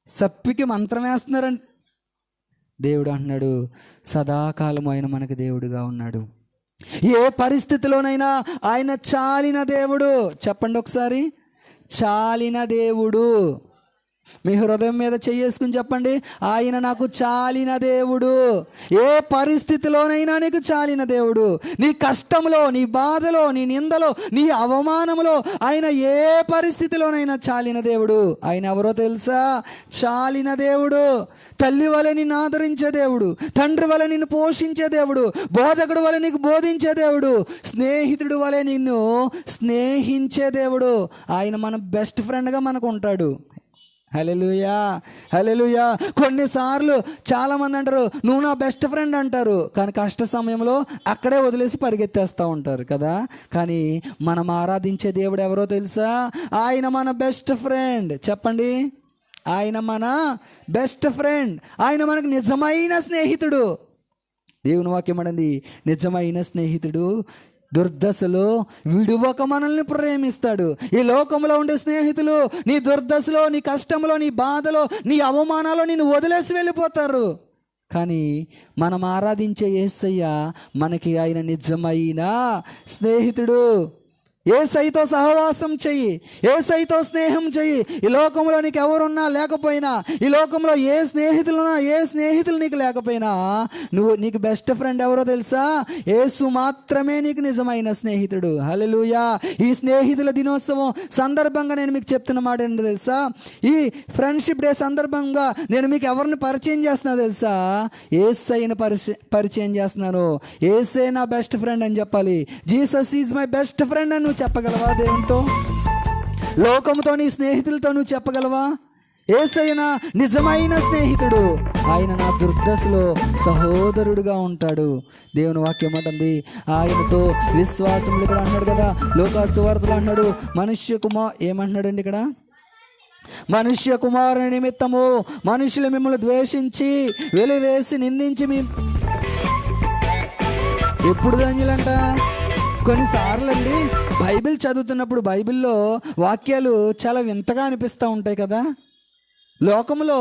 సప్పికి మంత్రం వేస్తున్నారంట. దేవుడు అంటున్నాడు, సదాకాలం ఆయన మనకి దేవుడుగా ఉన్నాడు. ఏ పరిస్థితిలోనైనా ఆయన చాలిన దేవుడు. చెప్పండి ఒకసారి, చాలిన దేవుడు. మీ హృదయం మీద చేసుకుని చెప్పండి, ఆయన నాకు చాలిన దేవుడు. ఏ పరిస్థితిలోనైనా నీకు చాలిన దేవుడు. నీ కష్టంలో, నీ బాధలో, నీ నిందలో, నీ అవమానంలో ఆయన ఏ పరిస్థితిలోనైనా చాలిన దేవుడు. ఆయన ఎవరో తెలుసా? చాలిన దేవుడు. తల్లి వలె నిన్ను ఆదరించే దేవుడు, తండ్రి వలె నిన్ను పోషించే దేవుడు, బోధకుడు వలె నీకు బోధించే దేవుడు, స్నేహితుడు వలె నిన్ను స్నేహించే దేవుడు. ఆయన మన బెస్ట్ ఫ్రెండ్గా మనకు ఉంటాడు. హల్లెలూయా, హల్లెలూయా. కొన్నిసార్లు చాలామంది అంటారు, నువ్వు నా బెస్ట్ ఫ్రెండ్ అంటారు, కానీ కష్ట సమయంలో అక్కడే వదిలేసి పరిగెత్తేస్తూ ఉంటారు కదా. కానీ మనం ఆరాధించే దేవుడు ఎవరో తెలుసా? ఆయన మన బెస్ట్ ఫ్రెండ్. చెప్పండి, ఆయన మన బెస్ట్ ఫ్రెండ్. ఆయన మనకు నిజమైన స్నేహితుడు. దేవుని వాక్యం అన్నది, నిజమైన స్నేహితుడు దుర్దశలో విడువక మనల్ని ప్రేమిస్తాడు. ఈ లోకంలో ఉండే స్నేహితులు నీ దుర్దశలో, నీ కష్టంలో, నీ బాధలో, నీ అవమానాల్లో నిన్ను వదిలేసి వెళ్ళిపోతారు. కానీ మనం ఆరాధించే యేసయ్య మనకి ఆయన నిజమైన స్నేహితుడు. యేసయ్యతో సహవాసం చెయ్యి, యేసయ్యతో స్నేహం చెయ్యి. ఈ లోకంలో నీకు ఎవరున్నా లేకపోయినా, ఈ లోకంలో ఏ స్నేహితులున్నా, ఏ స్నేహితులు నీకు లేకపోయినా, నీకు బెస్ట్ ఫ్రెండ్ ఎవరో తెలుసా? యేసు మాత్రమే నీకు నిజమైన స్నేహితుడు. హల్లెలూయా. ఈ స్నేహితుల దినోత్సవం సందర్భంగా నేను మీకు చెప్తున్న మాట ఏంటో తెలుసా? ఈ ఫ్రెండ్షిప్ డే సందర్భంగా నేను మీకు ఎవరిని పరిచయం చేస్తున్నా తెలుసా? యేసయ్యను పరిచయం చేస్తున్నాను. యేసే నా బెస్ట్ ఫ్రెండ్ అని చెప్పాలి. Jesus is my best friend అని నువ్వు చెప్పగలవా? దేవునితో, లోకంతో, నీ స్నేహితులతో నువ్వు చెప్పగలవా? యేసయ్య నా నిజమైన స్నేహితుడు. ఆయన నా దుర్దశలో సహోదరుడుగా ఉంటాడు. దేవుని వాక్యం అంటుంది, ఆయనతో విశ్వాసములు కూడా అన్నాడు కదా. లోకాసు సువార్తలో అన్నాడు, ఏమంటున్నాడండి ఇక్కడ? మనుష్య కుమారుని నిమిత్తము మనుషులు మిమ్మల్ని ద్వేషించి, వెలివేసి, నిందించి ఎప్పుడు ధన్యులంట? కొన్నిసార్లు అండి బైబిల్ చదువుతున్నప్పుడు బైబిల్లో వాక్యాలు చాలా వింతగా అనిపిస్తూ ఉంటాయి కదా. లోకంలో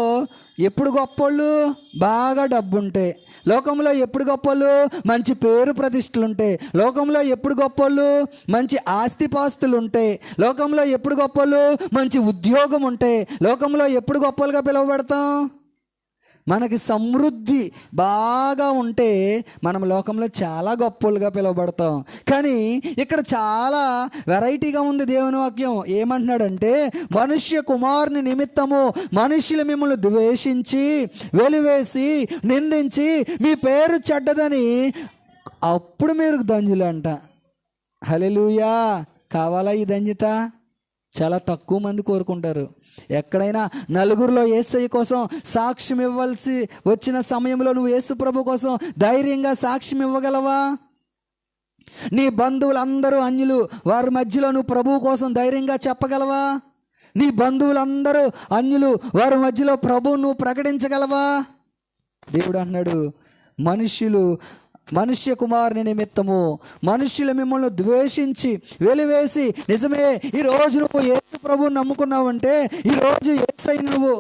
ఎప్పుడు గొప్పోళ్ళు? బాగా డబ్బుంటే. లోకంలో ఎప్పుడు గొప్పోళ్ళు? మంచి పేరు ప్రతిష్టలుంటే. లోకంలో ఎప్పుడు గొప్పోళ్ళు? మంచి ఆస్తిపాస్తులు ఉంటే. లోకంలో ఎప్పుడు గొప్పోళ్ళు? మంచి ఉద్యోగం ఉంటే. లోకంలో ఎప్పుడు గొప్పలుగా పిలువబడతాం? మనకి సమృద్ధి బాగా ఉంటే మనం లోకంలో చాలా గొప్పలుగా పిలువబడతాం. కానీ ఇక్కడ చాలా వెరైటీగా ఉంది దేవుని వాక్యం. ఏమంటున్నాడంటే, మనుష్య కుమారుని నిమిత్తము మనుష్యులు మిమ్మల్ని ద్వేషించి, వెలివేసి, నిందించి, మీ పేరు చెడ్డదని అప్పుడు మీరు ధన్యులంట. హల్లెలూయా. కావాలా ఈ ధన్యత? చాలా తక్కువ మంది కోరుకుంటారు. ఎక్కడైనా నలుగురిలో యేసయ్య కోసం సాక్ష్యం ఇవ్వాల్సి వచ్చిన సమయంలో నువ్వు యేసు ప్రభు కోసం ధైర్యంగా సాక్ష్యం ఇవ్వగలవా? నీ బంధువులందరూ అన్యులు, వారి మధ్యలో నువ్వు ప్రభువు కోసం ధైర్యంగా చెప్పగలవా? నీ బంధువులందరూ అన్యులు, వారి మధ్యలో ప్రభువు నువ్వు ప్రకటించగలవా? దేవుడు అన్నాడు, మనుష్య కుమారుని నిమిత్తము మనుష్యులు మిమ్మల్ని ద్వేషించి, వెలివేసి. నిజమే, ఈరోజు నువ్వు యేసు ప్రభువుని నమ్ముకున్నావంటే, ఈరోజు యేసయ్యను నువ్వు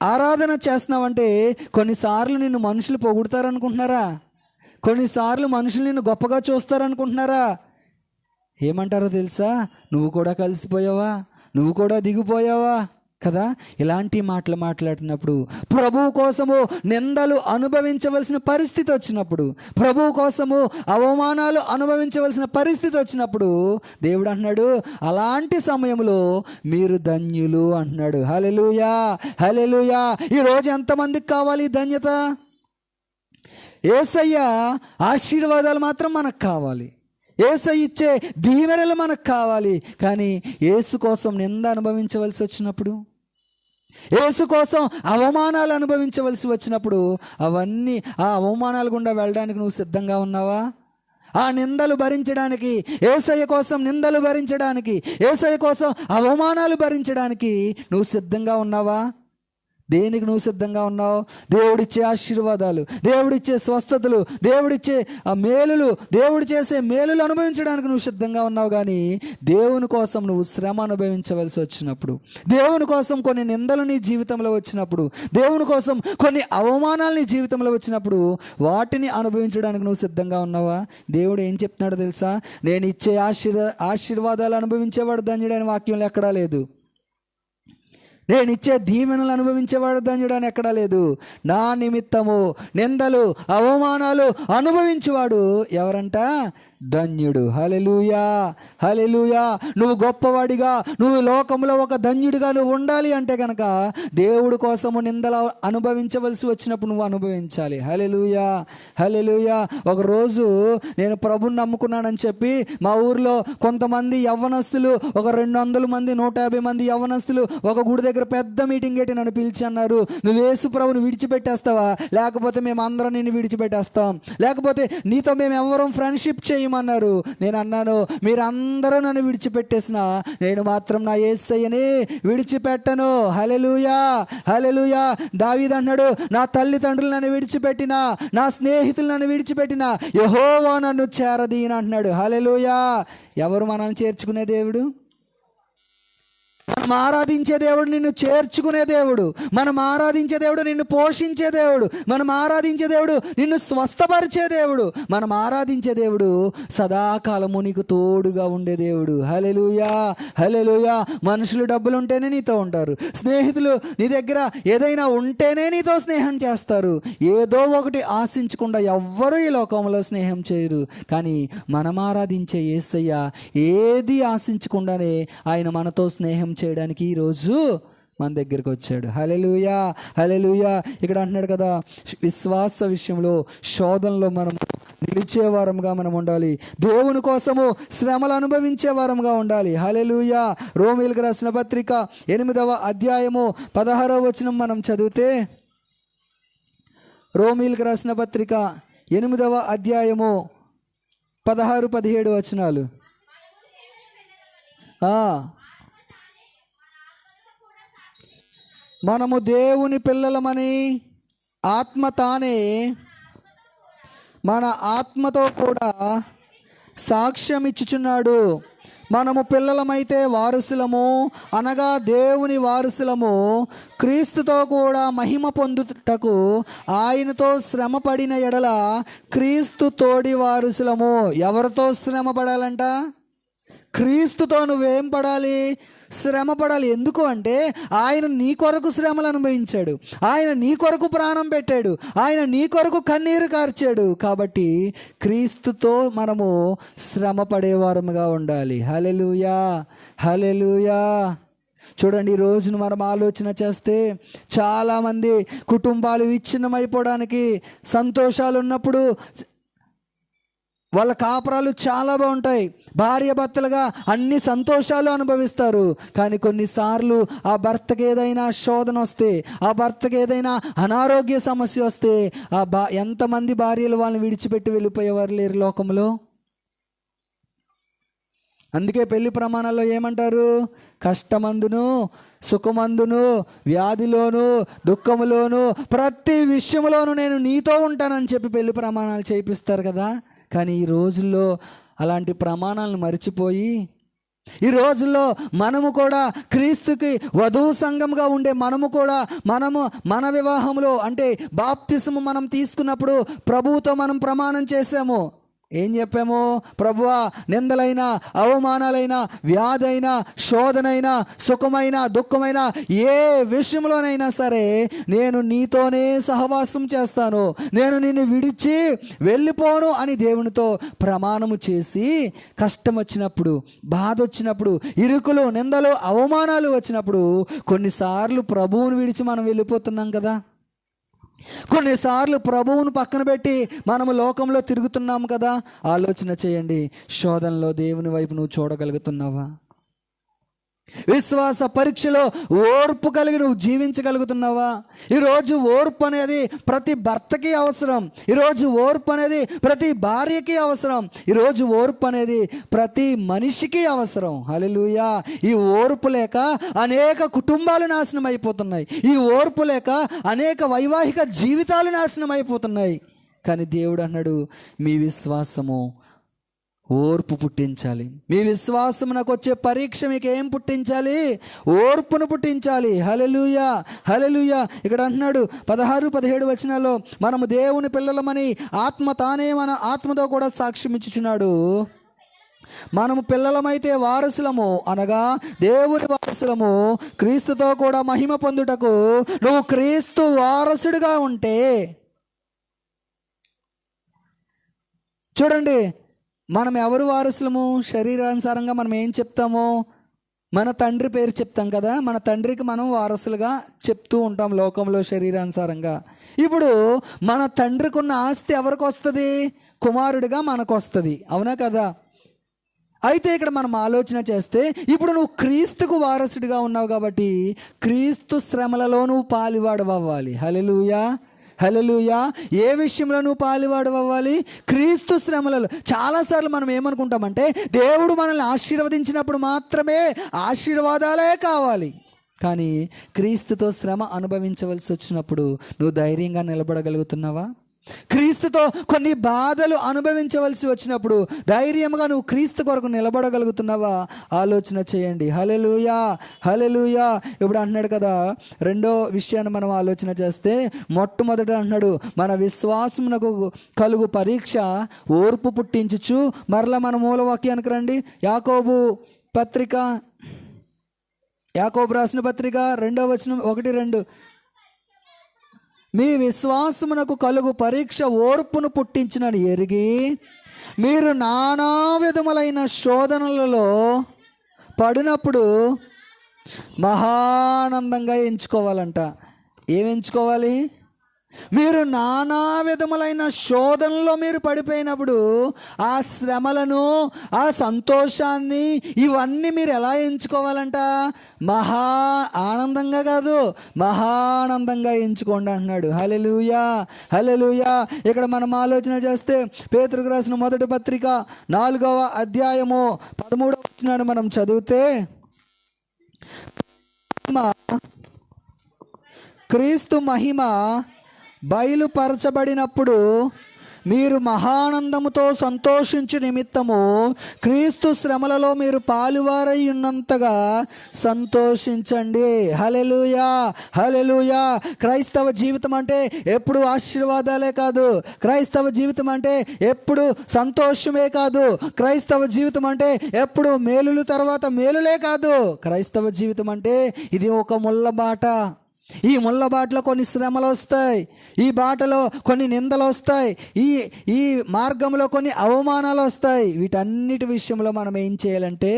ఆరాధన చేస్తున్నావంటే, కొన్నిసార్లు నిన్ను మనుషులు పొగుడతారనుకుంటున్నారా? కొన్నిసార్లు మనుషులు నిన్ను గొప్పగా చూస్తారనుకుంటున్నారా? ఏమంటారో తెలుసా? నువ్వు కూడా కలిసిపోయావా, నువ్వు కూడా దిగిపోయావా. కదా. ఇలాంటి మాటలు మాట్లాడినప్పుడు, ప్రభువు కోసము నిందలు అనుభవించవలసిన పరిస్థితి వచ్చినప్పుడు, ప్రభువు కోసము అవమానాలు అనుభవించవలసిన పరిస్థితి వచ్చినప్పుడు దేవుడు అంటున్నాడు, అలాంటి సమయంలో మీరు ధన్యులు అంటున్నాడు. హల్లెలూయా, హల్లెలూయా. ఈరోజు ఎంతమందికి కావాలి ధన్యత? యేసయ్య ఆశీర్వాదాలు మాత్రం మనకు కావాలి, యేసయ్య ఇచ్చే దీవెనలు మనకు కావాలి. కానీ యేసు కోసం నింద అనుభవించవలసి వచ్చినప్పుడు, యేసు కోసం అవమానాలు అనుభవించవలసి వచ్చినప్పుడు, అవన్నీ ఆ అవమానాల గుండా వెళ్ళడానికి నువ్వు సిద్ధంగా ఉన్నావా? ఆ నిందలు భరించడానికి, యేసయ్య కోసం నిందలు భరించడానికి, యేసయ్య కోసం అవమానాలు భరించడానికి నువ్వు సిద్ధంగా ఉన్నావా? దేనికి నువ్వు సిద్ధంగా ఉన్నావు? దేవుడిచ్చే ఆశీర్వాదాలు, దేవుడిచ్చే స్వస్థతలు, దేవుడిచ్చే ఆ మేలులు, దేవుడు చేసే మేలులు అనుభవించడానికి నువ్వు సిద్ధంగా ఉన్నావు. కానీ దేవుని కోసం నువ్వు శ్రమ అనుభవించవలసి వచ్చినప్పుడు, దేవుని కోసం కొన్ని నిందలు నీ జీవితంలో వచ్చినప్పుడు, దేవుని కోసం కొన్ని అవమానాలు నీ జీవితంలో వచ్చినప్పుడు వాటిని అనుభవించడానికి నువ్వు సిద్ధంగా ఉన్నావా? దేవుడు ఏం చెప్తున్నాడో తెలుసా? నేను ఇచ్చే ఆశీర్వాదాలు అనుభవించేవాడు ధన్యుడని వాక్యంలో ఎక్కడా లేదు. నేను ఇచ్చే దీవెనలు అనుభవించేవాడు ధన్యుడు అని ఎక్కడా లేదు. నా నిమిత్తము నిందలు అవమానాలు అనుభవించేవాడు ఎవరంట? ధన్యుడు. హల్లెలూయా, హల్లెలూయా. నువ్వు గొప్పవాడిగా, నువ్వు లోకంలో ఒక ధన్యుడిగా నువ్వు ఉండాలి అంటే కనుక దేవుడి కోసము నిందలు అనుభవించవలసి వచ్చినప్పుడు నువ్వు అనుభవించాలి. హల్లెలూయా, హల్లెలూయా. ఒకరోజు నేను ప్రభుని నమ్ముకున్నానని చెప్పి మా ఊరిలో కొంతమంది యవ్వనస్తులు, ఒక 200 మంది 150 మంది యవ్వనస్తులు ఒక గుడి దగ్గర పెద్ద మీటింగ్ పెట్టి నన్ను పిలిచి అన్నారు, నువ్వు యేసు ప్రభుని విడిచిపెట్టేస్తావా? లేకపోతే మేము అందరం నిన్ను విడిచిపెట్టేస్తాం, లేకపోతే నీతో మేము ఎవరం ఫ్రెండ్షిప్ చేయమన్నారు. నేను అన్నాను, మీరందరూ నన్ను విడిచిపెట్టేసినా నేను మాత్రం నా యేసయ్యని విడిచిపెట్టను. హల్లెలూయా, హల్లెలూయా. దావీదు అన్నాడు, నా తల్లిదండ్రులు నన్ను విడిచిపెట్టినా, నా స్నేహితులు నన్ను విడిచిపెట్టినా యెహోవా నన్ను చేరదీయను అంటున్నాడు. హల్లెలూయా. ఎవరు మనల్ని చేర్చుకునే దేవుడు? మనం ఆరాధించే దేవుడు నిన్ను చేర్చుకునే దేవుడు, మనం ఆరాధించే దేవుడు నిన్ను పోషించే దేవుడు, మనం ఆరాధించే దేవుడు నిన్ను స్వస్థపరిచే దేవుడు, మనం ఆరాధించే దేవుడు సదాకాలము నీకు తోడుగా ఉండే దేవుడు. హల్లెలూయా, హల్లెలూయా. మనుషులు డబ్బులు ఉంటేనే నీతో ఉంటారు, స్నేహితులు నీ దగ్గర ఏదైనా ఉంటేనే నీతో స్నేహం చేస్తారు. ఏదో ఒకటి ఆశించకుండా ఎవ్వరూ ఈ లోకంలో స్నేహం చేయరు. కానీ మనం ఆరాధించే యేసయ్య ఏది ఆశించకుండానే ఆయన మనతో స్నేహం చేయడానికి ఈరోజు మన దగ్గరికి వచ్చాడు. హల్లెలూయా, హల్లెలూయా. ఇక్కడ అంటున్నాడు కదా, విశ్వాస విషయంలో శోధనలో మనం నిలిచే వారంగా మనం ఉండాలి, దేవుని కోసము శ్రమలు అనుభవించే వారంగా ఉండాలి. హల్లెలూయా. రోమీయులకు రాసిన పత్రిక 8వ అధ్యాయము 16వ వచనం మనం చదివితే, రోమీయులకు రాసిన పత్రిక 8వ అధ్యాయము 16-17 వచనాలు. మనము దేవుని పిల్లలమని ఆత్మ తానే మన ఆత్మతో కూడా సాక్ష్యం ఇచ్చుచున్నాడు. మనము పిల్లలమైతే వారసులము, అనగా దేవుని వారసులము, క్రీస్తుతో కూడా మహిమ పొందుటకు ఆయనతో శ్రమ పడిన ఎడల క్రీస్తు తోడి వారసులము. ఎవరితో శ్రమ పడాలంట? క్రీస్తుతో నువ్వేం పడాలి? శ్రమ పడాలి. ఎందుకు అంటే ఆయన నీ కొరకు శ్రమలు అనుభవించాడు, ఆయన నీ కొరకు ప్రాణం పెట్టాడు, ఆయన నీ కొరకు కన్నీరు కార్చాడు. కాబట్టి క్రీస్తుతో మనము శ్రమ పడేవారముగా ఉండాలి. హల్లెలూయా, హల్లెలూయా. చూడండి, ఈ రోజును మనం ఆలోచన చేస్తే చాలామంది కుటుంబాలు విచ్ఛిన్నమైపోవడానికి, సంతోషాలు ఉన్నప్పుడు వాళ్ళ కాపురాలు చాలా బాగుంటాయి, భార్య భర్తలుగా అన్ని సంతోషాలు అనుభవిస్తారు. కానీ కొన్నిసార్లు ఆ భర్తకి ఏదైనా శోధన వస్తే, ఆ భర్తకి ఏదైనా అనారోగ్య సమస్య వస్తే ఎంతమంది భార్యలు వాళ్ళని విడిచిపెట్టి వెళ్ళిపోయేవారు లేరు లోకంలో. అందుకే పెళ్లి ప్రమాణాల్లో ఏమంటారు? కష్టమందును సుఖమందును వ్యాధిలోను దుఃఖములోను ప్రతి విషయంలోనూ నేను నీతో ఉంటానని చెప్పి పెళ్లి ప్రమాణాలు చేయిస్తారు కదా. కానీ ఈ రోజుల్లో అలాంటి ప్రమాణాలను మర్చిపోయి, ఈ రోజుల్లో మనము కూడా క్రీస్తుకి వధువు సంఘంగా ఉండే మనము కూడా మన వివాహంలో అంటే బాప్తిస్ము మనం తీసుకున్నప్పుడు ప్రభువుతో మనం ప్రమాణం చేసాము. ఏం చెప్పాము? ప్రభువా, నిందలైనా, అవమానాలైనా, వ్యాధైనా, శోధనైనా, సుఖమైన, దుఃఖమైన ఏ విషయంలోనైనా సరే నేను నీతోనే సహవాసం చేస్తాను, నేను నిన్ను విడిచి వెళ్ళిపోను అని దేవునితో ప్రమాణము చేసి, కష్టం వచ్చినప్పుడు, బాధ వచ్చినప్పుడు, ఇరుకులు, నిందలు, అవమానాలు వచ్చినప్పుడు కొన్నిసార్లు ప్రభువుని విడిచి మనం వెళ్ళిపోతున్నాం కదా. కొన్నిసార్లు ప్రభువును పక్కన పెట్టి మనము లోకంలో తిరుగుతున్నాము కదా. ఆలోచన చేయండి, శోధనలో దేవుని వైపు నువ్వు చూడగలుగుతున్నావా? విశ్వాస పరీక్షలో ఓర్పు కలిగి నువ్వు జీవించగలుగుతున్నావా? ఈరోజు ఓర్పు అనేది ప్రతి భర్తకి అవసరం. ఈరోజు ఓర్పు అనేది ప్రతి భార్యకి అవసరం. ఈరోజు ఓర్పు అనేది ప్రతి మనిషికి అవసరం. హల్లెలూయా. ఈ ఓర్పు లేక అనేక కుటుంబాలు నాశనం అయిపోతున్నాయి. ఈ ఓర్పు లేక అనేక వైవాహిక జీవితాలు నాశనం అయిపోతున్నాయి. కానీ దేవుడు అన్నాడు, మీ విశ్వాసము ఓర్పు పుట్టించాలి. మీ విశ్వాసం నాకు వచ్చే పరీక్ష మీకు ఏం పుట్టించాలి? ఓర్పును పుట్టించాలి. హల్లెలూయా, హల్లెలూయా. ఇక్కడ అంటున్నాడు 16-17 వచనాల్లో, మనము దేవుని పిల్లలమని ఆత్మ తానే మన ఆత్మతో కూడా సాక్ష్యం ఇచ్చుచున్నాడు. మనము పిల్లలమైతే వారసులము, అనగా దేవుని వారసులము, క్రీస్తుతో కూడా మహిమ పొందుటకు నువ్వు క్రీస్తు వారసుడిగా ఉంటే. చూడండి, మనం ఎవరు వారసులము? శరీరానుసారంగా మనం ఏం చెప్తాము? మన తండ్రి పేరు చెప్తాం కదా. మన తండ్రికి మనం వారసులుగా చెప్తూ ఉంటాం లోకంలో శరీరానుసారంగా. ఇప్పుడు మన తండ్రికి ఉన్న ఆస్తి ఎవరికి వస్తుంది? కుమారుడిగా మనకు వస్తుంది, అవునా కదా? అయితే ఇక్కడ మనం ఆలోచన చేస్తే, ఇప్పుడు నువ్వు క్రీస్తుకు వారసుడిగా ఉన్నావు కాబట్టి క్రీస్తు శ్రమలలో నువ్వు పాలివాడు అవ్వాలి. హల్లెలూయా, హల్లెలూయా. ఏ విషయంలో నువ్వు పాలివాడు అవ్వాలి? క్రీస్తు శ్రమలలో. చాలాసార్లు మనం ఏమనుకుంటామంటే, దేవుడు మనల్ని ఆశీర్వదించినప్పుడు మాత్రమే ఆశీర్వాదాలే కావాలి. కానీ క్రీస్తుతో శ్రమ అనుభవించవలసి వచ్చినప్పుడు నువ్వు ధైర్యంగా నిలబడగలుగుతున్నావా? క్రీస్తుతో కొన్ని బాధలు అనుభవించవలసి వచ్చినప్పుడు ధైర్యంగా నువ్వు క్రీస్తు కొరకు నిలబడగలుగుతున్నావా? ఆలోచన చేయండి. హల్లెలూయా, హల్లెలూయా. ఇప్పుడు అంటున్నాడు కదా, రెండో విషయాన్ని మనం ఆలోచన చేస్తే, మొట్టమొదట అంటున్నాడు, మన విశ్వాసమునకు కలుగు పరీక్ష ఓర్పు పుట్టించుచు. మరలా మన మూలవాక్యానికి రండి. యాకోబు రాసిన పత్రిక 2వ వచనం 1-2. మీ విశ్వాసమునకు కలుగు పరీక్ష ఓర్పును పుట్టించునని ఎరిగి మీరు నానా విధములైన శోధనలలో పడినప్పుడు మహానందంగా ఎంచుకోవాలంట. ఏం ఎంచుకోవాలి? మీరు నానా విధములైన శోధనలో మీరు పడిపోయినప్పుడు ఆ శ్రమలను, ఆ సంతోషాన్ని, ఇవన్నీ మీరు ఎలా ఎంచుకోవాలంట? మహా ఆనందంగా కాదు, మహానందంగా ఎంచుకోండి అంటున్నాడు. హల్లెలూయా, హల్లెలూయా. ఇక్కడ మనం ఆలోచన చేస్తే, పేతురుకు రాసిన మొదటి పత్రిక 4వ అధ్యాయము 13వ వచనాన్ని మనం చదివితే, క్రీస్తు మహిమ బయలుపరచబడినప్పుడు మీరు మహానందముతో సంతోషించు నిమిత్తము క్రీస్తు శ్రమలలో మీరు పాలువారై ఉన్నంతగా సంతోషించండి. హల్లెలూయా, హల్లెలూయా. క్రైస్తవ జీవితం అంటే ఎప్పుడు ఆశీర్వాదాలే కాదు. క్రైస్తవ జీవితం అంటే ఎప్పుడు సంతోషమే కాదు. క్రైస్తవ జీవితం అంటే ఎప్పుడు మేలుల తర్వాత మేలులే కాదు. క్రైస్తవ జీవితం అంటే ఇది ఒక ముళ్ళ బాట. ఈ ముళ్ళ బాటలో కొన్ని శ్రమలు వస్తాయి, ఈ బాటలో కొన్ని నిందలు వస్తాయి, ఈ మార్గంలో కొన్ని అవమానాలు వస్తాయి. వీటన్నిటి విషయంలో మనం ఏం చేయాలంటే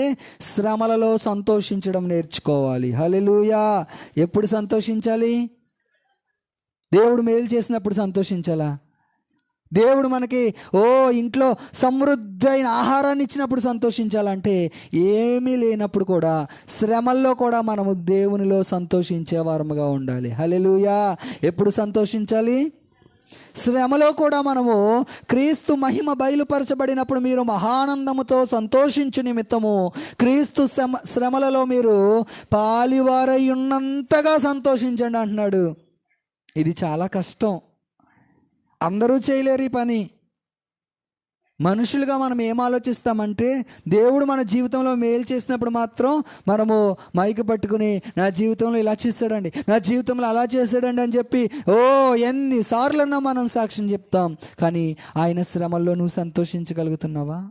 శ్రమలలో సంతోషించడం నేర్చుకోవాలి. హల్లెలూయా. ఎప్పుడు సంతోషించాలి? దేవుడు మేలు చేసినప్పుడు సంతోషించాలా? దేవుడు మనకి ఇంట్లో సమృద్ధి అయిన ఆహారాన్ని ఇచ్చినప్పుడు సంతోషించాలంటే, ఏమీ లేనప్పుడు కూడా, శ్రమల్లో కూడా మనము దేవునిలో సంతోషించే వారముగా ఉండాలి. హల్లెలూయా. ఎప్పుడు సంతోషించాలి? శ్రమలో కూడా మనము క్రీస్తు మహిమ బయలుపరచబడినప్పుడు మీరు మహానందముతో సంతోషించు నిమిత్తము క్రీస్తు శ్రమలలో మీరు పాలివారై ఉన్నంతగా సంతోషించండి అంటున్నాడు. ఇది చాలా కష్టం, అందరూ చేయలేరు ఈ పని. మనుషులుగా మనం ఏం ఆలోచిస్తామంటే దేవుడు మన జీవితంలో మేలు చేసినప్పుడు మాత్రం మనము మైకు పట్టుకుని నా జీవితంలో ఇలా చేశాడండి, నా జీవితంలో అలా చేశాడండి అని చెప్పి ఎన్నిసార్లన్నా మనం సాక్ష్యం చెప్తాం. కానీ ఆయన శ్రమల్లో నువ్వు సంతోషించగలుగుతున్నావా?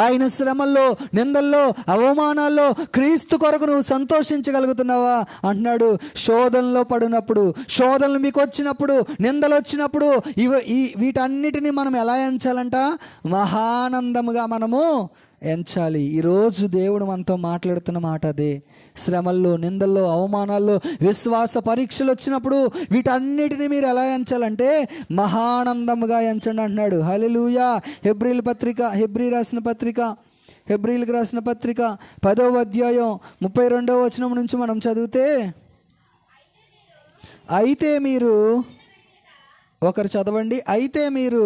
ఆయన శ్రమల్లో, నిందల్లో, అవమానాల్లో క్రీస్తు కొరకు నువ్వు సంతోషించగలుగుతున్నావా అంటున్నాడు. శోధనలో పడినప్పుడు, శోధనలు మీకు వచ్చినప్పుడు, నిందలు వచ్చినప్పుడు వీటన్నిటిని మనం ఎలా ఎంచాలంట? మహానందముగా మనము ఎంచాలి. ఈరోజు దేవుడు మనతో మాట్లాడుతున్న మాట అదే. శ్రమల్లో, నిందల్లో, అవమానాల్లో, విశ్వాస పరీక్షలు వచ్చినప్పుడు వీటన్నిటిని మీరు ఎలా ఎంచాలంటే మహానందముగా ఎంచండి అంటున్నాడు. హల్లెలూయా. హెబ్రీలకు రాసిన పత్రిక 10వ అధ్యాయం 32వ వచనం నుంచి మనం చదివితే, అయితే మీరు, ఒకరు చదవండి, అయితే మీరు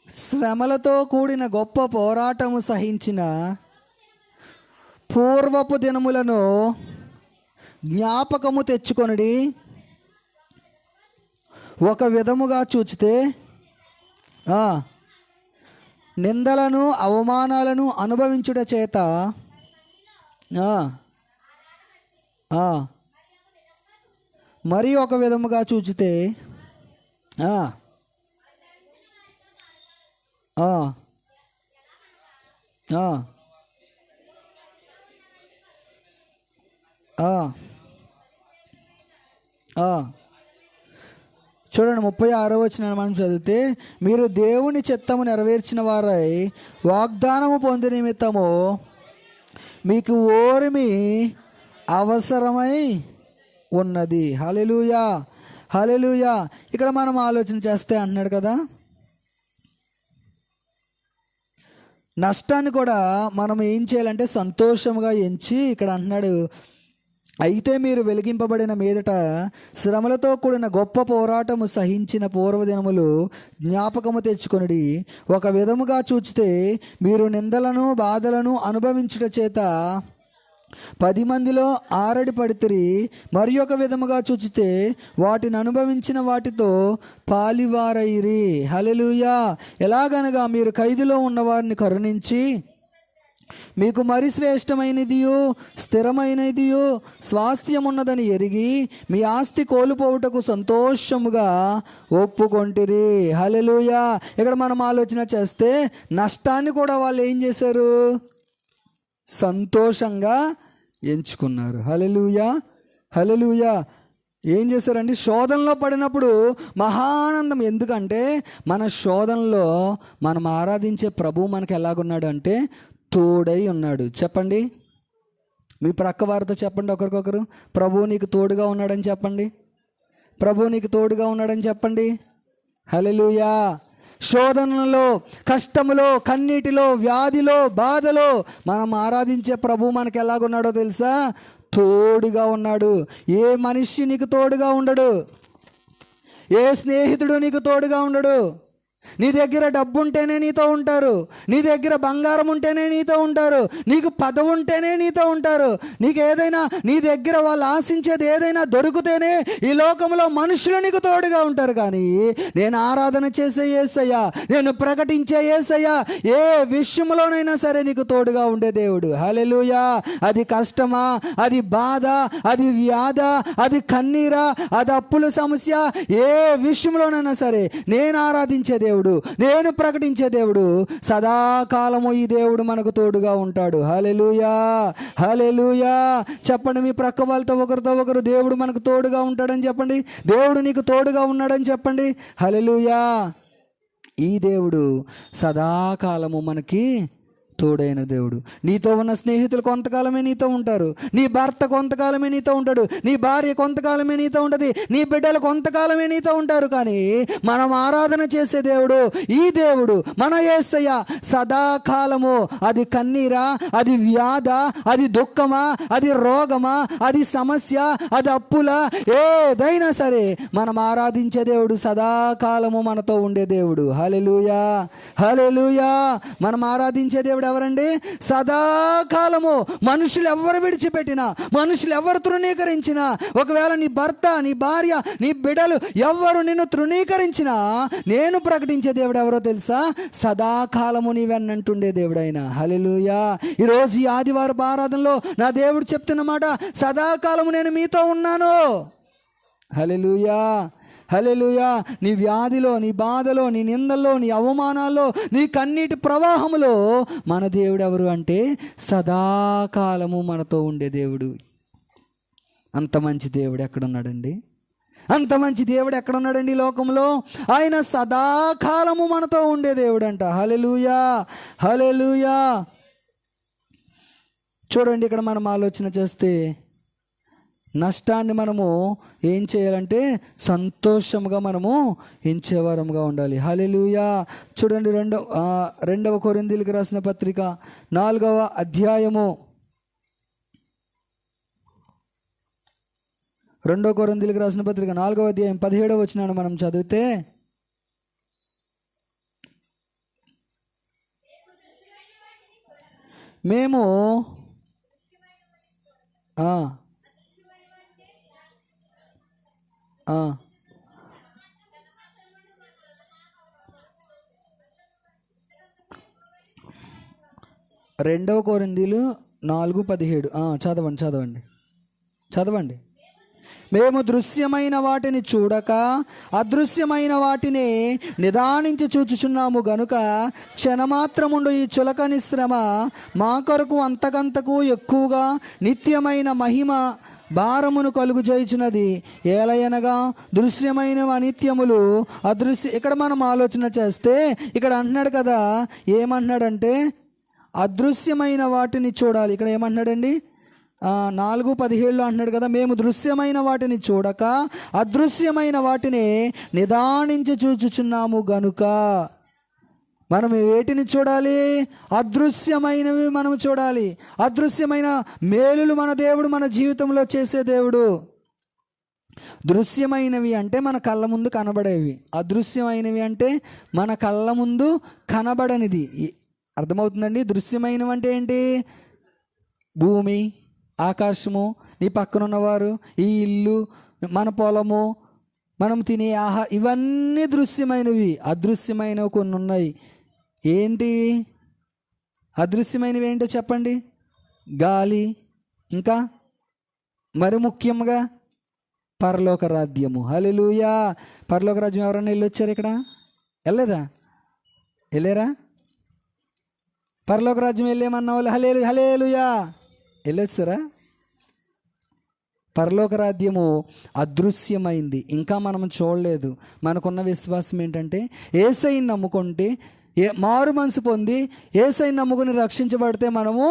శ్రమలతో కూడిన గొప్ప పోరాటము సహించిన పూర్వపు దినములను జ్ఞాపకము తెచ్చుకొనుడి. ఒక విధముగా చూచితే నిందలను, అవమానాలను అనుభవించుట చేత మరి ఒక విధముగా చూచితే చూడండి 36వ వచనాన్ని మనం చదివితే, మీరు దేవుని చిత్తము నెరవేర్చిన వారై వాగ్దానము పొంది నిమిత్తము మీకు ఓర్మి అవసరమై ఉన్నది. హల్లెలూయా, హల్లెలూయా. ఇక్కడ మనం ఆలోచన చేస్తే అంటున్నాడు కదా, నష్టాన్ని కూడా మనం ఏం చేయాలంటే సంతోషంగా ఎంచి, ఇక్కడ అంటున్నాడు, అయితే మీరు వెలిగింపబడిన మీదట శ్రమలతో కూడిన గొప్ప పోరాటము సహించిన పూర్వదినములు జ్ఞాపకము తెచ్చుకొనుడి. ఒక విధముగా చూచితే మీరు నిందలను, బాధలను అనుభవించుట చేత 10 మందిలో ఆరడి పడితిరి. మరి ఒక విధముగా చూచితే వాటిని అనుభవించిన వాటితో పాలివారైరి. హల్లెలూయా. ఎలాగనగా మీరు ఖైదులో ఉన్నవారిని కరుణించి మీకు మరి శ్రేష్టమైనదియు స్థిరమైనదియు స్వాస్థ్యమున్నదని ఎరిగి మీ ఆస్తి కోల్పోవుటకు సంతోషముగా ఒప్పుకొంటిరి. హల్లెలూయా. ఇక్కడ మనం ఆలోచన చేస్తే నష్టాన్ని కూడా వాళ్ళు ఏం చేశారు? సంతోషంగా ఎంచుకున్నారు. హల్లెలూయా, హల్లెలూయా. ఏం చేశారండి? శోధనలో పడినప్పుడు మహానందం. ఎందుకంటే మన శోధనలో మనం ఆరాధించే ప్రభువు మనకు ఎలాగున్నాడు అంటే తోడై ఉన్నాడు. చెప్పండి, మీ ప్రక్క వారితో చెప్పండి, ఒకరికొకరు, ప్రభువు నీకు తోడుగా ఉన్నాడని చెప్పండి, ప్రభువు నీకు తోడుగా ఉన్నాడని చెప్పండి. హల్లెలూయా. శోధనలో, కష్టములో, కన్నీటిలో, వ్యాధిలో, బాధలో మనం ఆరాధించే ప్రభు మనకు ఎలాగున్నాడో తెలుసా? తోడుగా ఉన్నాడు. ఏ మనిషి నీకు తోడుగా ఉండడు, ఏ స్నేహితుడు నీకు తోడుగా ఉండడు. నీ దగ్గర డబ్బు ఉంటేనే నీతో ఉంటారు, నీ దగ్గర బంగారం ఉంటేనే నీతో ఉంటారు, నీకు పదవి ఉంటేనే నీతో ఉంటారు, నీకు ఏదైనా నీ దగ్గర వాళ్ళు ఆశించేది ఏదైనా దొరికితేనే ఈ లోకంలో మనుషులు నీకు తోడుగా ఉంటారు. కానీ నేను ఆరాధన చేసే యేసయ్య, నేను ప్రకటించే యేసయ్య ఏ విషయంలోనైనా సరే నీకు తోడుగా ఉండే దేవుడు. హల్లెలూయా. అది కష్టమా, అది బాధ, అది వ్యాధ, అది కన్నీరా, అది అప్పుల సమస్య, ఏ విషయంలోనైనా సరే నేను ఆరాధించే దేవుడు, నేను ప్రకటించే దేవుడు, సదాకాలము ఈ దేవుడు మనకు తోడుగా ఉంటాడు. హల్లెలూయా, హల్లెలూయా. చెప్పండి, మీ ప్రక్క వాళ్ళతో ఒకరితో ఒకరు దేవుడు మనకు తోడుగా ఉంటాడని చెప్పండి, దేవుడు నీకు తోడుగా ఉన్నాడని చెప్పండి. హల్లెలూయా. ఈ దేవుడు సదాకాలము మనకి తోడైన దేవుడు. నీతో ఉన్న స్నేహితులు కొంతకాలమే నీతో ఉంటారు, నీ భర్త కొంతకాలమే నీతో ఉంటాడు, నీ భార్య కొంతకాలమే నీతో ఉంటుంది, నీ బిడ్డలు కొంతకాలమే నీతో ఉంటారు. కానీ మనం ఆరాధన చేసే దేవుడు, ఈ దేవుడు మన యేసయ్య సదాకాలము. అది కన్నీరా, అది వ్యాధ, అది దుఃఖమా, అది రోగమా, అది సమస్య, అది అప్పులా, ఏదైనా సరే మనం ఆరాధించే దేవుడు సదాకాలము మనతో ఉండే దేవుడు. హల్లెలూయా, హల్లెలూయా. మనం ఆరాధించే దేవుడు దేవుడు ఎవరండి? సదాకాలము. మనుషులు ఎవరు విడిచిపెట్టినా, మనుషులు ఎవరు తృణీకరించినా, ఒకవేళ నీ భర్త, నీ భార్య, నీ బిడ్డలు ఎవరు నిన్ను తృణీకరించినా, నేను ప్రకటించే దేవుడు ఎవరో తెలుసా? సదాకాలము నీ వెన్నంటుండే దేవుడు ఆయన. హల్లెలూయా. ఈరోజు ఈ ఆదివారపు ఆరాధనలో నా దేవుడు చెప్తున్న మాట, సదాకాలము నేను మీతో ఉన్నాను. హల్లెలూయా, హల్లెలూయా. నీ వ్యాధిలో, నీ బాధలో, నీ నిందల్లో, నీ అవమానాల్లో, నీ కన్నీటి ప్రవాహంలో మన దేవుడు ఎవరు అంటే సదాకాలము మనతో ఉండే దేవుడు. అంత మంచి దేవుడు ఎక్కడున్నాడండి? అంత మంచి దేవుడు ఎక్కడున్నాడండి ఈ లోకంలో? ఆయన సదాకాలము మనతో ఉండే దేవుడు అంట. హల్లెలూయా, హల్లెలూయా. చూడండి, ఇక్కడ మనం ఆలోచన చేస్తే నష్టాన్ని మనము ఏం చేయాలంటే సంతోషంగా మనము ఎంచేవారంగా ఉండాలి. హల్లెలూయా. చూడండి, రెండవ కొరింథీయులకు రాసిన పత్రిక 4వ అధ్యాయము, 2 కొరింథీయులకు రాసిన పత్రిక 4వ అధ్యాయం 17వ వచనాన్ని మనం చదివితే, మేము రెండవ కొరింథీయులు 4:17 చదవండి. మేము దృశ్యమైన వాటిని చూడక అదృశ్యమైన వాటిని నిదానించి చూచుచున్నాము గనుక క్షణమాత్రముండు ఈ చులకని శ్రమ మా కొరకు అంతకంతకు ఎక్కువగా నిత్యమైన మహిమ భారమును కలుగు చేయుచున్నది. ఏలయనగా దృశ్యమైన అనిత్యములు ఇక్కడ మనం ఆలోచన చేస్తే, ఇక్కడ అంటున్నాడు కదా, ఏమంటున్నాడంటే అదృశ్యమైన వాటిని చూడాలి. ఇక్కడ ఏమంటున్నాడండి? 4:17 అంటున్నాడు కదా, మేము దృశ్యమైన వాటిని చూడక అదృశ్యమైన వాటిని నిదానించి చూచుచున్నాము గనుక. మనం వేటిని చూడాలి? అదృశ్యమైనవి మనం చూడాలి. అదృశ్యమైన మేలులు మన దేవుడు మన జీవితంలో చేసే దేవుడు. దృశ్యమైనవి అంటే మన కళ్ళ ముందు కనబడేవి, అదృశ్యమైనవి అంటే మన కళ్ళ ముందు కనబడనిది. అర్థమవుతుందండి? దృశ్యమైనవి అంటే ఏంటి? భూమి, ఆకాశము, నీ పక్కనున్నవారు, ఈ ఇల్లు, మన పొలము, మనం తినే ఇవన్నీ దృశ్యమైనవి. అదృశ్యమైనవి కొన్ని ఉన్నాయి. ఏంటి అదృశ్యమైనవి? ఏంటో చెప్పండి. గాలి, ఇంకా మరి ముఖ్యంగా పరలోక రాజ్యము. హల్లెలూయా. పరలోక రాజ్యం ఎవరన్నా వెళ్ళొచ్చారు? ఇక్కడ వెళ్ళారా? పరలోక రాజ్యం వెళ్ళేమన్న వాళ్ళు హల్లెలూయా వెళ్ళొచ్చారా? పరలోక రాజ్యము అదృశ్యమైంది, ఇంకా మనం చూడలేదు. మనకున్న విశ్వాసం ఏంటంటే యేసయ్యని నమ్ముకుంటే, మారు మనసు పొంది యేసయ్యని నమ్ముకుని రక్షించబడితే మనము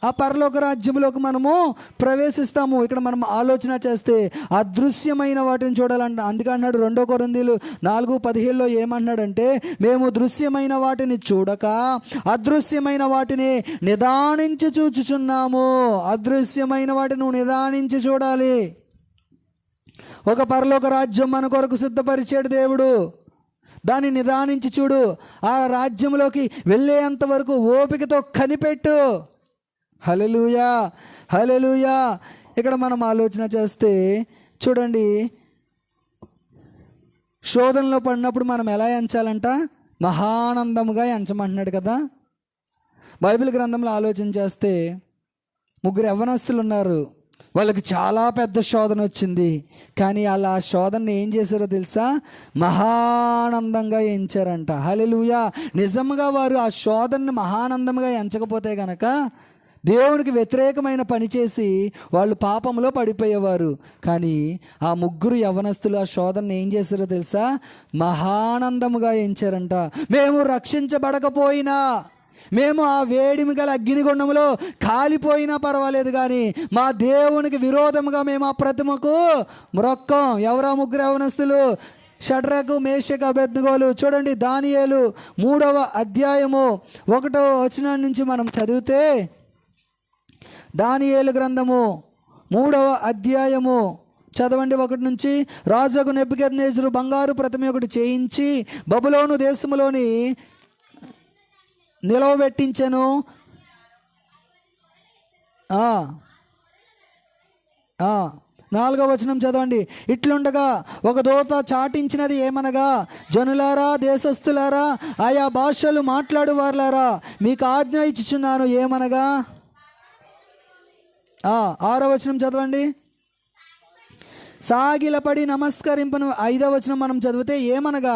ఆ పరలోక రాజ్యంలోకి మనము ప్రవేశిస్తాము. ఇక్కడ మనం ఆలోచన చేస్తే అదృశ్యమైన వాటిని చూడాలంట. అందుకే అన్నాడు 2 కొరింథీయులు 4:17 ఏమన్నాడంటే, మేము దృశ్యమైన వాటిని చూడక అదృశ్యమైన వాటిని నిదానించి చూచుచున్నాము. అదృశ్యమైన వాటిని నువ్వు నిదానించి చూడాలి. ఒక పరలోక రాజ్యం మన కొరకు సిద్ధపరిచాడు దేవుడు. దాన్ని నిదానించి చూడు. ఆ రాజ్యంలోకి వెళ్ళేంత వరకు ఓపికతో కనిపెట్టు. హల్లెలూయా, హల్లెలూయా. ఇక్కడ మనం ఆలోచన చేస్తే చూడండి, శోధనలో పడినప్పుడు మనం ఎలా ఎంచాలంట? మహానందముగా ఎంచమంటున్నాడు కదా. బైబిల్ గ్రంథంలో ఆలోచన చేస్తే 3 యవ్వనస్తులు ఉన్నారు. వాళ్ళకి చాలా పెద్ద శోధన వచ్చింది, కానీ వాళ్ళు ఆ శోధనని ఏం చేశారో తెలుసా? మహానందంగా ఎంచారంట. హల్లెలూయా. నిజంగా వారు ఆ శోధనని మహానందంగా ఎంచకపోతే గనక దేవునికి వ్యతిరేకమైన పని చేసి వాళ్ళు పాపంలో పడిపోయేవారు. కానీ ఆ 3 యవ్వనస్తులు ఆ శోధనని ఏం చేశారో తెలుసా? మహానందముగా ఎంచారంట. మేము రక్షించబడకపోయినా, మేము ఆ వేడిమి గల అగ్నిగుండంలో కాలిపోయినా పర్వాలేదు, కానీ మా దేవునికి విరోధముగా మేము ఆ ప్రతిమకు మ్రొక్కం. ఎవరా 3 యవ్వనస్తులు? షడ్రకు, మేషకు, అబేద్నెగోలు. చూడండి, దానియేలు 3వ అధ్యాయము 1వ వచనం నుంచి మనం చదివితే, దానియేలు గ్రంథము 3వ అధ్యాయము చదవండి 1 నుంచి. రాజుకు నెబుకద్నెజరు బంగారు ప్రతిమ ఒకటి చేయించి బబులోను దేశములోని నిలవబెట్టించెను. 4వ వచనం చదవండి. ఇట్లుండగా ఒక దూత చాటించినది ఏమనగా, జనులారా, దేశస్థులారా, ఆయా భాషలు మాట్లాడువారులారా, మీకు ఆజ్ఞ ఇచ్చుచున్నాను ఏమనగా. 6వ వచనం చదవండి. సాగిలపడి నమస్కరింపను. 5వ వచనం మనం చదివితే ఏమనగా,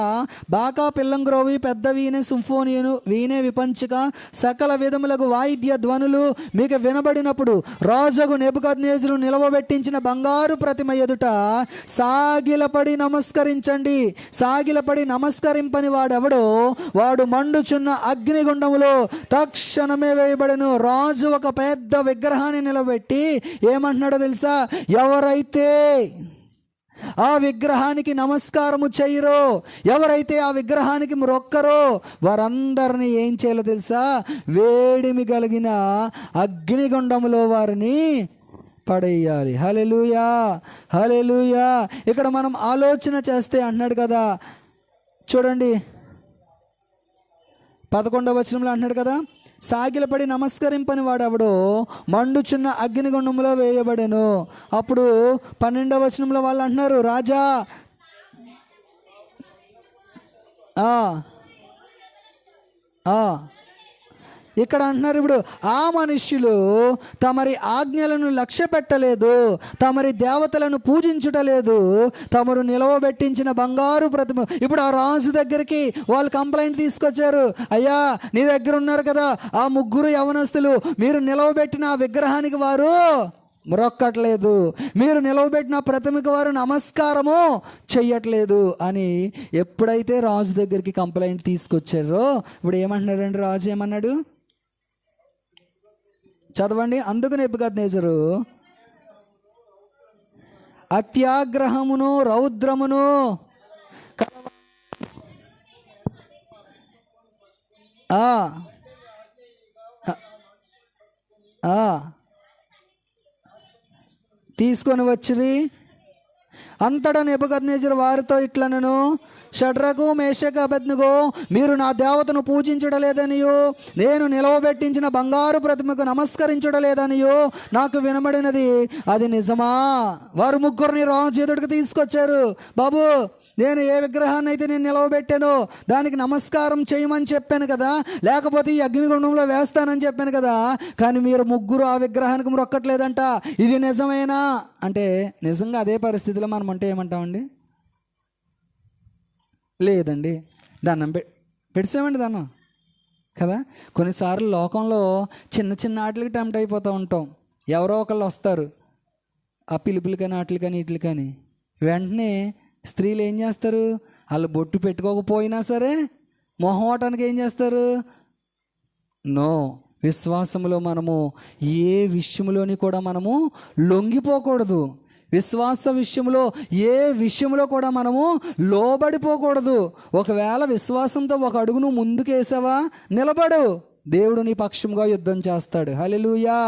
బాకా, పిల్లంగ్రోవి, పెద్ద వీణె, సింఫోనియను, వీణె, విపంచిక, సకల విధములకు వాయిద్య ధ్వనులు మీకు వినబడినప్పుడు రాజుగు నెబుకద్నెజరు నిలవబెట్టించిన బంగారు ప్రతిమ ఎదుట సాగిలపడి నమస్కరించండి. సాగిలపడి నమస్కరింపని వాడెవడో వాడు మండుచున్న అగ్నిగుండములో తక్షణమే వేయబడెను. రాజు ఒక పెద్ద విగ్రహాన్ని నిలబెట్టి ఏమంటున్నాడో తెలుసా? ఎవరైతే ఆ విగ్రహానికి నమస్కారము చేయరో, ఎవరైతే ఆ విగ్రహానికి మొక్కరో, వారందరినీ ఏం చేయాలో తెలుసా? వేడిమి కలిగిన అగ్నిగుండములో వారిని పడేయాలి. హల్లెలూయా, హల్లెలూయా. ఇక్కడ మనం ఆలోచన చేస్తే అంటున్నాడు కదా, చూడండి 11వ వచనంలో అంటున్నాడు కదా, సాగిలపడి నమస్కరింపని వాడెవడో మండుచున్న అగ్నిగుండంలో వేయబడెను. అప్పుడు 12వ వచనంలో వాళ్ళు అంటున్నారు, రాజా ఇక్కడ అంటున్నారు, ఇప్పుడు ఆ మనుష్యులు తమరి ఆజ్ఞలను లక్ష్య పెట్టలేదు, తమరి దేవతలను పూజించుటలేదు, తమరు నిలవబెట్టించిన బంగారు ప్రతిమ. ఇప్పుడు ఆ రాజు దగ్గరికి వాళ్ళు కంప్లైంట్ తీసుకొచ్చారు, అయ్యా నీ దగ్గర ఉన్నారు కదా ఆ 3 యవనస్తులు, మీరు నిలవబెట్టిన ఆ విగ్రహానికి వారు మొక్కట్లేదు, మీరు నిలవబెట్టిన ప్రతిమకి వారు నమస్కారము చెయ్యట్లేదు అని ఎప్పుడైతే రాజు దగ్గరికి కంప్లైంట్ తీసుకొచ్చారో, ఇప్పుడు ఏమంటున్నాడండి రాజు? ఏమన్నాడు చదవండి. అందుకు నెబుకద్నెజరు అత్యాగ్రహమును రౌద్రమును తీసుకొని వచ్చిరి. అంతటా నెబుకద్నెజరు వారితో ఇట్లనెను, షడ్రకు, మేషకు, అబేద్నెగో, మీరు నా దేవతను పూజించడలేదనియో, నేను నిలవబెట్టించిన బంగారు ప్రతిమకు నమస్కరించడలేదనియో నాకు వినబడినది, అది నిజమా? వారు 3 రాజు ఎదుటికి తీసుకొచ్చారు. బాబు, నేను ఏ విగ్రహాన్ని అయితే నేను నిలవబెట్టానో దానికి నమస్కారం చేయమని చెప్పాను కదా, లేకపోతే ఈ అగ్నిగుండంలో వేస్తానని చెప్పాను కదా, కానీ మీరు 3 ఆ విగ్రహానికి మొక్కట్లేదంట, ఇది నిజమేనా అంటే, నిజంగా అదే పరిస్థితిలో మనం అంటే ఏమంటామండి? లేదండి, దండం పెడిసామండి దండం కదా. కొన్నిసార్లు లోకంలో చిన్న చిన్న వాటికి టెంప్ట్ అయిపోతూ ఉంటాం. ఎవరో ఒకళ్ళు వస్తారు ఆ పిలుపులు కానీ వాటికి కానీ వీటికి కానీ, వెంటనే స్త్రీలు ఏం చేస్తారు? వాళ్ళు బొట్టు పెట్టుకోకపోయినా సరే మొహమాటానికి ఏం చేస్తారు? నో, విశ్వాసంలో మనము ఏ విషయంలోని కూడా మనము లొంగిపోకూడదు. విశ్వాస విషయంలో ఏ విషయంలో కూడా మనము లోబడిపోకూడదు. ఒకవేళ విశ్వాసంతో ఒక అడుగు నువ్వు ముందుకు వేసావా, నిలబడు, దేవుడు నీ పక్షంగా యుద్ధం చేస్తాడు. హల్లెలూయా,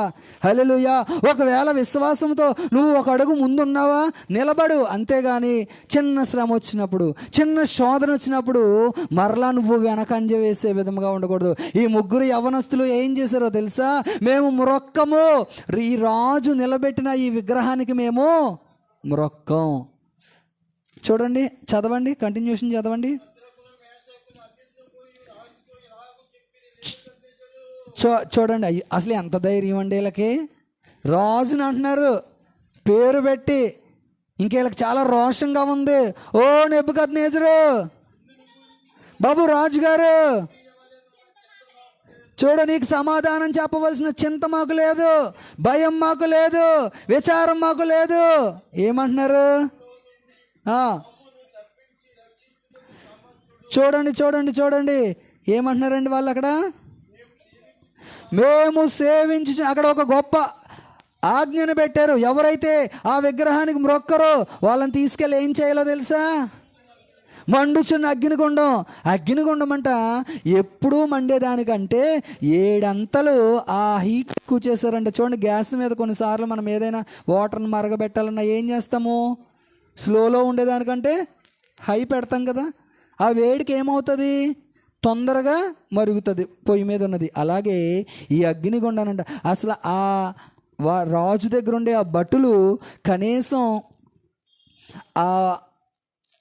హల్లెలూయా. ఒకవేళ విశ్వాసంతో నువ్వు ఒక అడుగు ముందున్నావా, నిలబడు. అంతేగాని చిన్న శ్రమ వచ్చినప్పుడు, చిన్న శోధన వచ్చినప్పుడు మరలా నువ్వు వెనకంజ వేసే విధంగా ఉండకూడదు. ఈ 3 యవనస్తులు ఏం చేశారో తెలుసా? మేము మొక్కము, ఈ రాజు నిలబెట్టిన ఈ విగ్రహానికి మేము మొక్కం. చూడండి, చదవండి, కంటిన్యూషన్ చదవండి. చూడండి, అసలు ఎంత ధైర్యం అండి వీళ్ళకి. రాజుని అంటున్నారు పేరు పెట్టి, ఇంక వీళ్ళకి చాలా రోషంగా ఉంది. ఓ నెబుకద్నెజరు బాబు, రాజుగారు చూడ, నీకు సమాధానం చెప్పవలసిన చింత మాకు లేదు, భయం మాకు లేదు, విచారం మాకు లేదు. ఏమంటున్నారు? చూడండి చూడండి చూడండి, ఏమంటున్నారండి వాళ్ళు అక్కడ? మేము సేవించి, అక్కడ ఒక గొప్ప ఆజ్ఞను పెట్టారు. ఎవరైతే ఆ విగ్రహానికి మొక్కరో వాళ్ళని తీసుకెళ్ళి ఏం చేయాలో తెలుసా? మండుచున్న అగ్నిగుండం. అగ్నిగుండం అంట ఎప్పుడూ మండేదానికంటే 7 అంతలు ఆ హీట్ ఎక్కువ చేశారంట. చూడండి, గ్యాస్ మీద కొన్నిసార్లు మనం ఏదైనా వాటర్ని మరగబెట్టాలన్నా ఏం చేస్తాము? స్లోలో ఉండేదానికంటే హై పెడతాం కదా. ఆ వేడికి ఏమవుతుంది? తొందరగా మరుగుతుంది పొయ్యి మీద ఉన్నది. అలాగే ఈ అగ్నిగుండానంట అసలు ఆ రాజు దగ్గర ఉండే ఆ భటులు కనీసం ఆ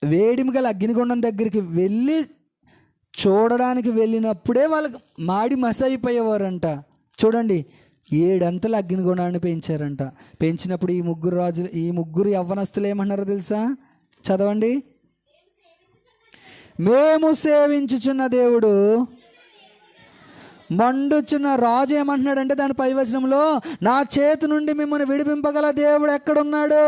వేడిమి గల అగ్నిగుండం దగ్గరికి వెళ్ళి చూడడానికి వెళ్ళినప్పుడే వాళ్ళకి మాడి మసైపోయేవారంట. చూడండి, 7 అంతల అగ్నిగుండాన్ని పెంచారంట. పెంచినప్పుడు ఈ ముగ్గురు యవ్వనస్తులు ఏమన్నారో తెలుసా? చదవండి. మేము సేవించుచున్న దేవుడు మండుచున్న రాజు ఏమంటున్నాడంటే దాని పై వచనంలో, నా చేతి నుండి మిమ్మల్ని విడిపింపగల దేవుడు ఎక్కడున్నాడు?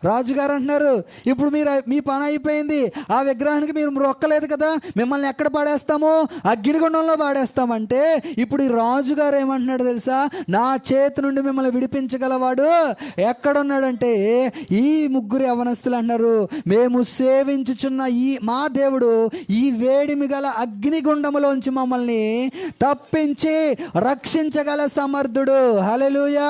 రాజుగారు అంటున్నారు, ఇప్పుడు మీ పని అయిపోయింది, ఆ విగ్రహానికి మీరు మొక్కలేదు కదా, మిమ్మల్ని ఎక్కడ పాడేస్తాము? అగ్నిగుండంలో పాడేస్తామంటే ఇప్పుడు ఈ రాజుగారు ఏమంటున్నాడు తెలుసా? నా చేతి నుండి మిమ్మల్ని విడిపించగలవాడు ఎక్కడున్నాడంటే ఈ ముగ్గురు యవనస్తులు అంటున్నారు, మేము సేవించుచున్న మా దేవుడు ఈ వేడిమి గల అగ్నిగుండములోంచి మమ్మల్ని తప్పించి రక్షించగల సమర్థుడు. హల్లెలూయా,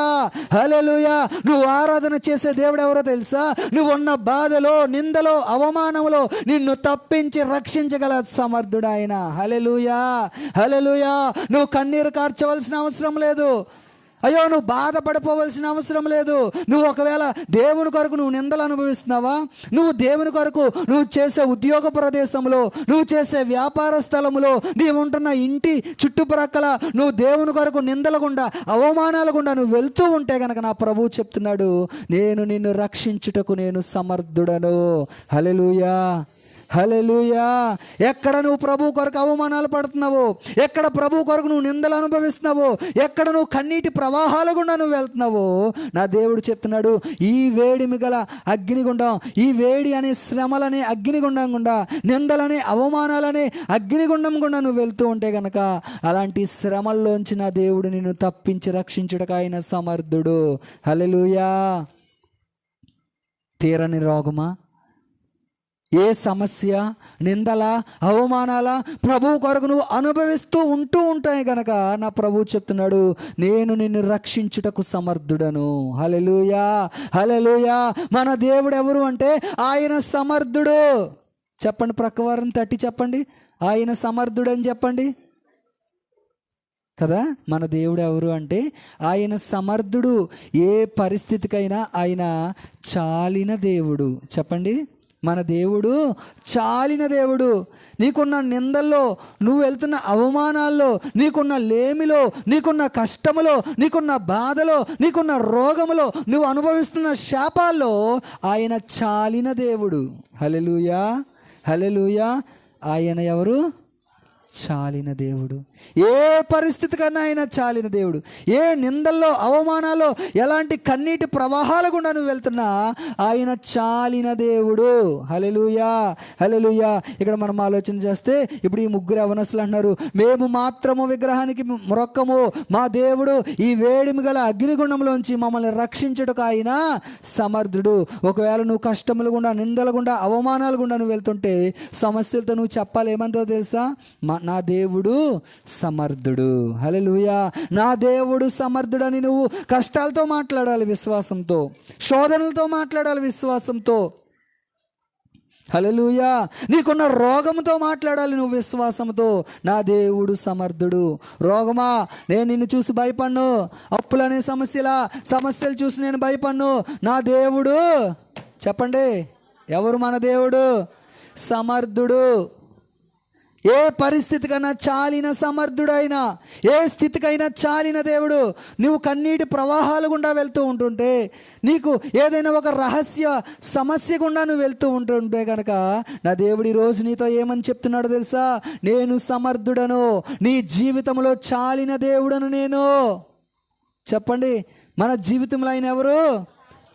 హల్లెలూయా. నువ్వు ఆరాధన చేసే దేవుడు ఎవరో తెలుసా? నువ్వున్న బాధలో, నిందలో, అవమానంలో నిన్ను తప్పించి రక్షించగల సమర్థుడు ఆయన. హల్లెలూయా, హల్లెలూయా. నువ్వు కన్నీరు కార్చవలసిన అవసరం లేదు. అయ్యో, నువ్వు బాధపడిపోవలసిన అవసరం లేదు. నువ్వు ఒకవేళ దేవుని కొరకు నువ్వు నిందలు అనుభవిస్తున్నావా? నువ్వు దేవుని కొరకు నువ్వు చేసే ఉద్యోగ ప్రదేశంలో, నువ్వు చేసే వ్యాపార స్థలంలో, నీవు ఉంటున్న ఇంటి చుట్టుప్రక్కల నువ్వు దేవుని కొరకు నిందల గుండా, అవమానాల గుండా నువ్వు వెళ్తూ ఉంటే కనుక నా ప్రభువు చెప్తున్నాడు, నేను నిన్ను రక్షించుటకు నేను సమర్థుడను. హల్లెలూయా, హల్లెలూయా. ఎక్కడ నువ్వు ప్రభు కొరకు అవమానాలు పడుతున్నావు, ఎక్కడ ప్రభు కొరకు నువ్వు నిందలు అనుభవిస్తున్నావు, ఎక్కడ నువ్వు కన్నీటి ప్రవాహాల గుండా నువ్వు వెళ్తున్నావు, నా దేవుడు చెప్తున్నాడు, ఈ వేడిమి గల అగ్నిగుండం, ఈ వేడి అనే శ్రమలనే అగ్నిగుండం గుండా, నిందలనే అవమానాలనే అగ్నిగుండం గుండా నువ్వు వెళ్తూ ఉంటే గనక అలాంటి శ్రమల్లోంచి నా దేవుడు నిన్ను తప్పించి రక్షించుటకు ఆయన సమర్థుడు. హల్లెలూయా. తీరని రోగమా, ఏ సమస్య, నిందల, అవమానాల ప్రభువు కొరకు నువ్వు అనుభవిస్తూ ఉంటాయి కనుక నా ప్రభువు చెప్తున్నాడు, నేను నిన్ను రక్షించుటకు సమర్థుడను. హల్లెలూయా, హల్లెలూయా. మన దేవుడు ఎవరు అంటే ఆయన సమర్థుడు. చెప్పండి, ప్రక్కవారిని తట్టి చెప్పండి, ఆయన సమర్థుడు అని చెప్పండి కదా. మన దేవుడు ఎవరు అంటే ఆయన సమర్థుడు. ఏ పరిస్థితికైనా ఆయన చాలిన దేవుడు. చెప్పండి, మన దేవుడు చాలిన దేవుడు. నీకున్న నిందల్లో, నువ్వు వెళ్తున్న అవమానాల్లో, నీకున్న లేమిలో, నీకున్న కష్టములో, నీకున్న బాధలో, నీకున్న రోగములో, నువ్వు అనుభవిస్తున్న శాపాల్లో ఆయన చాలిన దేవుడు. హల్లెలూయా, హల్లెలూయా. ఆయన ఎవరు? చాలిన దేవుడు. ఏ పరిస్థితి కన్నా ఆయన చాలిన దేవుడు. ఏ నిందల్లో, అవమానాల్లో, ఎలాంటి కన్నీటి ప్రవాహాల గుండా నువ్వు వెళ్తున్నా ఆయన చాలిన దేవుడు. హల్లెలూయా, హల్లెలూయా. ఇక్కడ మనం ఆలోచన చేస్తే ఇప్పుడు ఈ ముగ్గురు యవనస్తులు అంటున్నారు, మేము మాత్రము విగ్రహానికి మొక్కము, మా దేవుడు ఈ వేడిమి గల అగ్నిగుండంలోంచి మమ్మల్ని రక్షించుటకు ఆయన సమర్థుడు. ఒకవేళ నువ్వు కష్టములు గుండా, నిందల గుండా, అవమానాల గుండా నువ్వు వెళ్తుంటే సమస్యలతో నువ్వు చెప్పాలి ఏమంతో తెలుసా? నా దేవుడు సమర్థుడు. హల్లెలూయా. నా దేవుడు సమర్థుడని నువ్వు కష్టాలతో మాట్లాడాలి విశ్వాసంతో, శోధనలతో మాట్లాడాలి విశ్వాసంతో. హల్లెలూయా. నీకున్న రోగంతో మాట్లాడాలి నువ్వు విశ్వాసంతో. నా దేవుడు సమర్థుడు. రోగమా, నేను నిన్ను చూసి భయపడ్ను, అప్పులనే సమస్యలు చూసి నేను భయపడ్ను. నా దేవుడు, చెప్పండి, ఎవరు మన దేవుడు? సమర్థుడు. ఏ పరిస్థితికైనా చాలిన సమర్థుడైన, ఏ స్థితికైనా చాలిన దేవుడు. నువ్వు కన్నీటి ప్రవాహాలు గుండా వెళ్తూ ఉంటుంటే, నీకు ఏదైనా ఒక రహస్య సమస్య గుండా నువ్వు వెళ్తూ ఉంటుంటే కనుక నా దేవుడు ఈరోజు నీతో ఏమని చెప్తున్నాడో తెలుసా? నేను సమర్థుడను, నీ జీవితంలో చాలిన దేవుడను నేను. చెప్పండి, మన జీవితంలో ఆయన ఎవరు?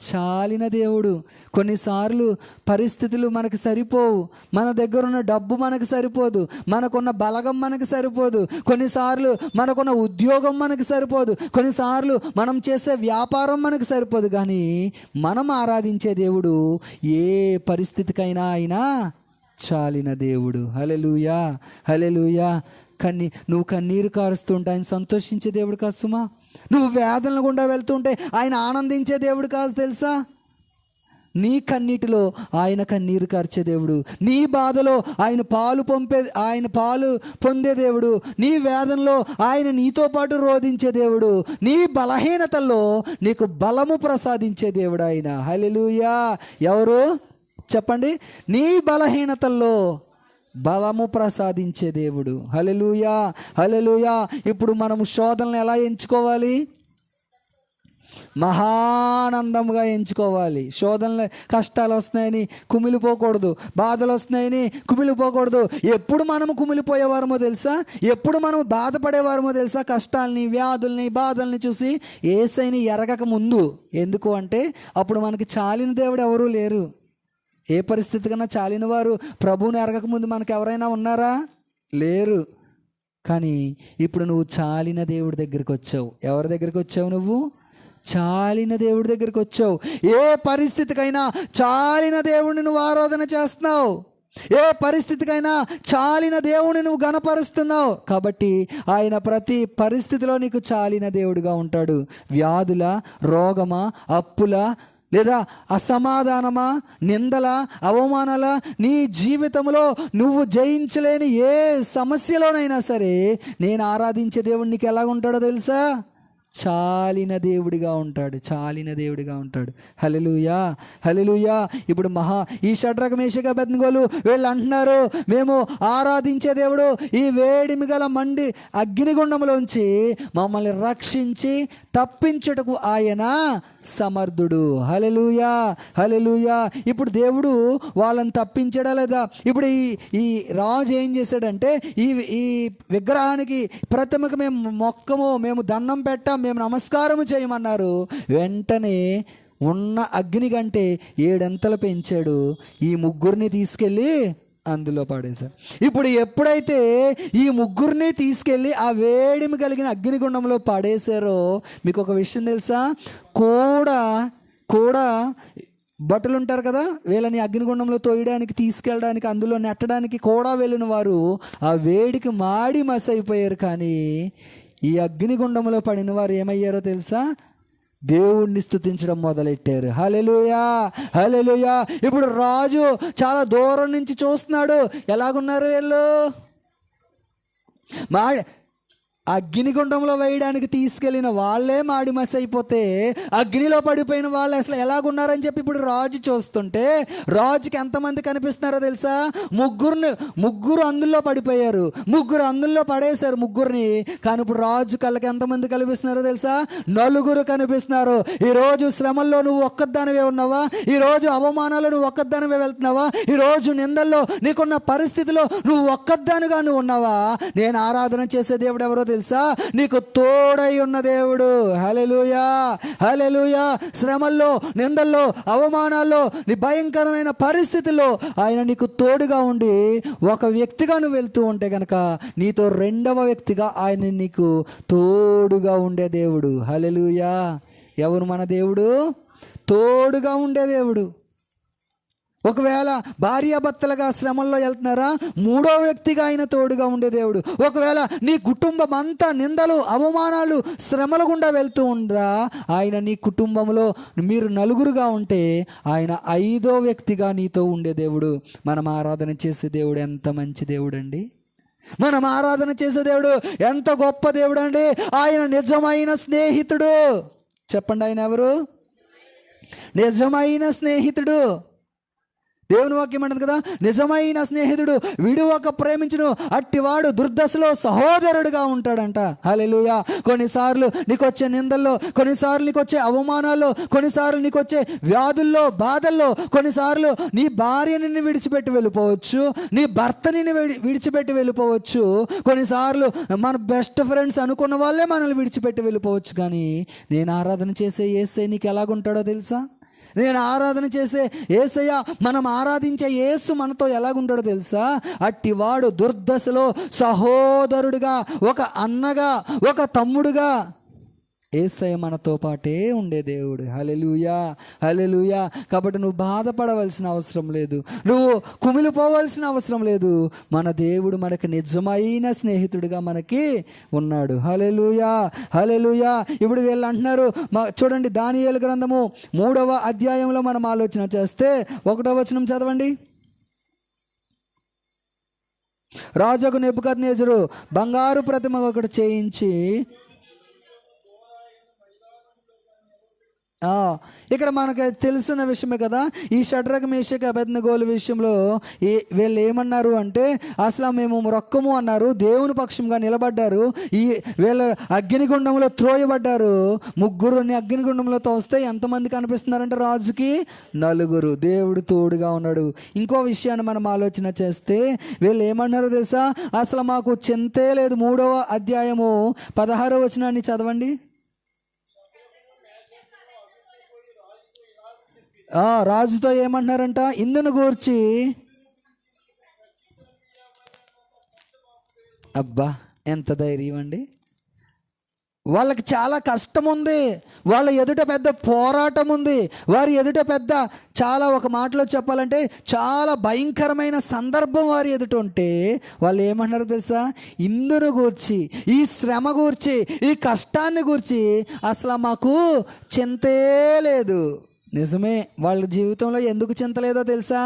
చాలిన దేవుడు. కొన్నిసార్లు పరిస్థితులు మనకు సరిపోవు, మన దగ్గర ఉన్న డబ్బు మనకు సరిపోదు, మనకున్న బలగం మనకు సరిపోదు, కొన్నిసార్లు మనకున్న ఉద్యోగం మనకు సరిపోదు, కొన్నిసార్లు మనం చేసే వ్యాపారం మనకు సరిపోదు. కానీ మనం ఆరాధించే దేవుడు ఏ పరిస్థితికైనా ఆయన చాలిన దేవుడు. హల్లెలూయా, హల్లెలూయా. నువ్వు కన్నీరు కారుస్తుంటే ఆయన సంతోషించే దేవుడు కాదు సుమా. నువ్వు వేదనలు గుండా వెళ్తుంటే ఆయన ఆనందించే దేవుడు కాదు తెలుసా. నీ కన్నీటిలో ఆయన కన్నీరు కార్చే దేవుడు, నీ బాధలో ఆయన పాలు పొందే దేవుడు, నీ వేదనలో ఆయన నీతో పాటు రోధించే దేవుడు, నీ బలహీనతల్లో నీకు బలము ప్రసాదించే దేవుడు ఆయన. హల్లెలూయా. ఎవరు చెప్పండి? నీ బలహీనతల్లో బలము ప్రసాదించే దేవుడు. హల్లెలూయా, హల్లెలూయా. ఇప్పుడు మనము శోధనలు ఎలా ఎంచుకోవాలి? మహానందంగా ఎంచుకోవాలి. శోధనలు, కష్టాలు వస్తున్నాయని కుమిలిపోకూడదు, బాధలు వస్తున్నాయని కుమిలిపోకూడదు. ఎప్పుడు మనము కుమిలిపోయేవారమో తెలుసా? ఎప్పుడు మనం బాధపడేవారమో తెలుసా? కష్టాలని, వ్యాధుల్ని, బాధల్ని చూసి యేసయ్యని ఎరగక ముందు. ఎందుకు అంటే అప్పుడు మనకి చాలిన దేవుడు ఎవరూ లేరు. ఏ పరిస్థితి కన్నా చాలిన వారు ప్రభువుని ఎరగక ముందు మనకు ఎవరైనా ఉన్నారా? లేరు. కానీ ఇప్పుడు నువ్వు చాలిన దేవుడి దగ్గరికి వచ్చావు. ఎవరి దగ్గరికి వచ్చావు? నువ్వు చాలిన దేవుడి దగ్గరికి వచ్చావు. ఏ పరిస్థితికైనా చాలిన దేవుడిని నువ్వు ఆరాధన చేస్తున్నావు. ఏ పరిస్థితికైనా చాలిన దేవుని నువ్వు గణపరుస్తున్నావు. కాబట్టి ఆయన ప్రతి పరిస్థితిలో నీకు చాలిన దేవుడిగా ఉంటాడు. వ్యాధుల, రోగమా, అప్పుల, లేదా అసమాధానమా, నిందల, అవమానాల, నీ జీవితంలో నువ్వు జయించలేని ఏ సమస్యలోనైనా సరే నేను ఆరాధించే దేవుడు నీకు ఎలా ఉంటాడో తెలుసా? చాలిన దేవుడిగా ఉంటాడు. చాలిన దేవుడిగా ఉంటాడు. హల్లెలూయా, హల్లెలూయా. ఇప్పుడు ఈ షడ్రక, మేషక, అబేద్నెగోలు వీళ్ళు అంటున్నారు, మేము ఆరాధించే దేవుడు ఈ వేడిమి గల మండి అగ్నిగుండంలోంచి మమ్మల్ని రక్షించి తప్పించుటకు ఆయన సమర్థుడు. హల్లెలూయా, హల్లెలూయా. ఇప్పుడు దేవుడు వాళ్ళని తప్పించడా లేదా? ఇప్పుడు ఈ రాజు ఏం చేశాడంటే ఈ విగ్రహానికి, ప్రతిమకు మేము మొక్కము, మేము దండం పెట్టాం, మేము నమస్కారము చేయమన్నారు. వెంటనే ఉన్న అగ్ని కంటే 7 అంతలు పెంచాడు. ఈ ముగ్గురిని తీసుకెళ్ళి అందులో పాడేశారు. ఇప్పుడు ఎప్పుడైతే ఈ ముగ్గురిని తీసుకెళ్ళి ఆ వేడిమి కలిగిన అగ్నిగుండంలో పాడేశారో మీకు ఒక విషయం తెలుసా? కూడా బట్టలు ఉంటారు కదా, వీళ్ళని అగ్నిగుండంలో తోయడానికి, తీసుకెళ్ళడానికి, అందులో నెట్టడానికి కూడా వెళ్ళిన వారు ఆ వేడికి మాడి మసైపోయారు. కానీ ఈ అగ్నిగుండంలో పడిన వారు ఏమయ్యారో తెలుసా? దేవుణ్ణి స్తుతించడం మొదలెట్టారు. హల్లెలూయా, హల్లెలూయా. ఇప్పుడు రాజు చాలా దూరం నుంచి చూస్తున్నాడు. ఎలాగున్నారు వీళ్ళు? అగ్నిగుండంలో వేయడానికి తీసుకెళ్ళిన వాళ్ళే మాడి మసి అయిపోతే అగ్నిలో పడిపోయిన వాళ్ళు అసలు ఎలాగున్నారని చెప్పి ఇప్పుడు రాజు చూస్తుంటే రాజుకి ఎంతమంది కనిపిస్తున్నారో తెలుసా? ముగ్గురు అందులో పడిపోయారు. ముగ్గురు అందులో పడేశారు ముగ్గురిని. కానీ ఇప్పుడు రాజు కళ్ళకి ఎంతమంది కనిపిస్తున్నారో తెలుసా? 4 కనిపిస్తున్నారు. ఈరోజు శ్రమల్లో నువ్వు ఒక్కదానివే ఉన్నావా? ఈరోజు అవమానాలు నువ్వు ఒక్కదానివే వెళ్తున్నావా? ఈరోజు నిందల్లో నీకున్న పరిస్థితిలో నువ్వు ఒక్కదానిగా నువ్వు ఉన్నావా? నేను ఆరాధన చేసే దేవుడు ఎవరో తెలుసా? నీకు తోడై ఉన్న దేవుడు. హల్లెలూయా, హల్లెలూయా. శ్రమల్లో, నిందల్లో, అవమానాల్లో, నీ భయంకరమైన పరిస్థితుల్లో ఆయన నీకు తోడుగా ఉండి ఒక వ్యక్తిగా నువ్వు వెళ్తూ ఉంటే కనుక నీతో 2వ వ్యక్తిగా ఆయన నీకు తోడుగా ఉండే దేవుడు. హల్లెలూయా. ఎవరు మన దేవుడు? తోడుగా ఉండే దేవుడు. ఒకవేళ భార్యాభర్తలుగా శ్రమల్లో వెళ్తున్నారా? 3వ వ్యక్తిగా ఆయన తోడుగా ఉండే దేవుడు. ఒకవేళ నీ కుటుంబం అంతా నిందలు, అవమానాలు, శ్రమల గుండా వెళ్తూ ఉందా? ఆయన నీ కుటుంబంలో మీరు 4గా ఉంటే ఆయన 5వ వ్యక్తిగా నీతో ఉండే దేవుడు. మనం ఆరాధన చేసే దేవుడు ఎంత మంచి దేవుడు అండి. మనం ఆరాధన చేసే దేవుడు ఎంత గొప్ప దేవుడు అండి. ఆయన నిజమైన స్నేహితుడు. చెప్పండి, ఆయన ఎవరు? నిజమైన స్నేహితుడు. దేవుని వాక్యం అంటుంది కదా, నిజమైన స్నేహితుడు విడువక ప్రేమించును అట్టివాడు దుర్దశలో సహోదరుడుగా ఉంటాడంట. హల్లెలూయా. కొన్నిసార్లు నీకు వచ్చే నిందల్లో, కొన్నిసార్లు నీకు వచ్చే అవమానాల్లో, కొన్నిసార్లు నీకు వచ్చే వ్యాధుల్లో, బాధల్లో, కొన్నిసార్లు నీ భార్యని విడిచిపెట్టి వెళ్ళిపోవచ్చు, నీ భర్తని విడిచిపెట్టి వెళ్ళిపోవచ్చు, కొన్నిసార్లు మన బెస్ట్ ఫ్రెండ్స్ అనుకున్న వాళ్ళే మనల్ని విడిచిపెట్టి వెళ్ళిపోవచ్చు. కానీ నేను ఆరాధన చేసే యేసయ్య నీకు ఎలాగుంటాడో తెలుసా? నేను ఆరాధన చేసే యేసయ్య, మనం ఆరాధించే యేసు మనతో ఎలాగుంటాడో తెలుసా? అట్టివాడు దుర్దశలో సహోదరుడిగా, ఒక అన్నగా, ఒక తమ్ముడుగా. యేసయ్య మనతో పాటే ఉండే దేవుడు. హల్లెలూయా, హల్లెలూయా. కాబట్టి నువ్వు బాధపడవలసిన అవసరం లేదు, నువ్వు కుమిలిపోవలసిన అవసరం లేదు. మన దేవుడు మనకి నిజమైన స్నేహితుడిగా మనకి ఉన్నాడు. హల్లెలూయా, హల్లెలూయా. ఇప్పుడు వీళ్ళు అంటున్నారు, చూడండి దానియేలు గ్రంథము 3వ అధ్యాయంలో మనం ఆలోచన చేస్తే 1వ వచనం చదవండి. రాజుకు నెబుకద్నెజరు బంగారు ప్రతిమ ఒకటి చేయించి, ఇక్కడ మనకు తెలిసిన విషయమే కదా, ఈ షడ్రక్ మేషక్ అబేద్నెగోల విషయంలో వీళ్ళు ఏమన్నారు అంటే, అసలు మేము రొక్కము అన్నారు, దేవుని పక్షంగా నిలబడ్డారు. వీళ్ళ అగ్నిగుండంలో త్రోయబడ్డారు. ముగ్గురుని అగ్నిగుండంలో తోస్తే ఎంతమంది కనిపిస్తున్నారంటే రాజుకి 4. దేవుడు తోడుగా ఉన్నాడు. ఇంకో విషయాన్ని మనం ఆలోచన చేస్తే వీళ్ళు ఏమన్నారో తెలుసా, అసలు మాకు చింతే లేదు. 3వ అధ్యాయము 16వ వచనాన్ని చదవండి. రాజుతో ఏమంటున్నారంట, ఇందును గూర్చి. అబ్బా ఎంత ధైర్యం అండి. వాళ్ళకి చాలా కష్టం ఉంది, వాళ్ళ ఎదుట పెద్ద పోరాటం ఉంది, వారి ఎదుట పెద్ద చాలా, ఒక మాటలో చెప్పాలంటే చాలా భయంకరమైన సందర్భం వారి ఎదుట ఉంటే వాళ్ళు ఏమన్నారో తెలుసా, ఇందును గూర్చి, ఈ శ్రమ గూర్చి, ఈ కష్టాన్ని గూర్చి అసలు మాకు చింతే లేదు. నిజమే, వాళ్ళ జీవితంలో ఎందుకు చింత లేదో తెలుసా,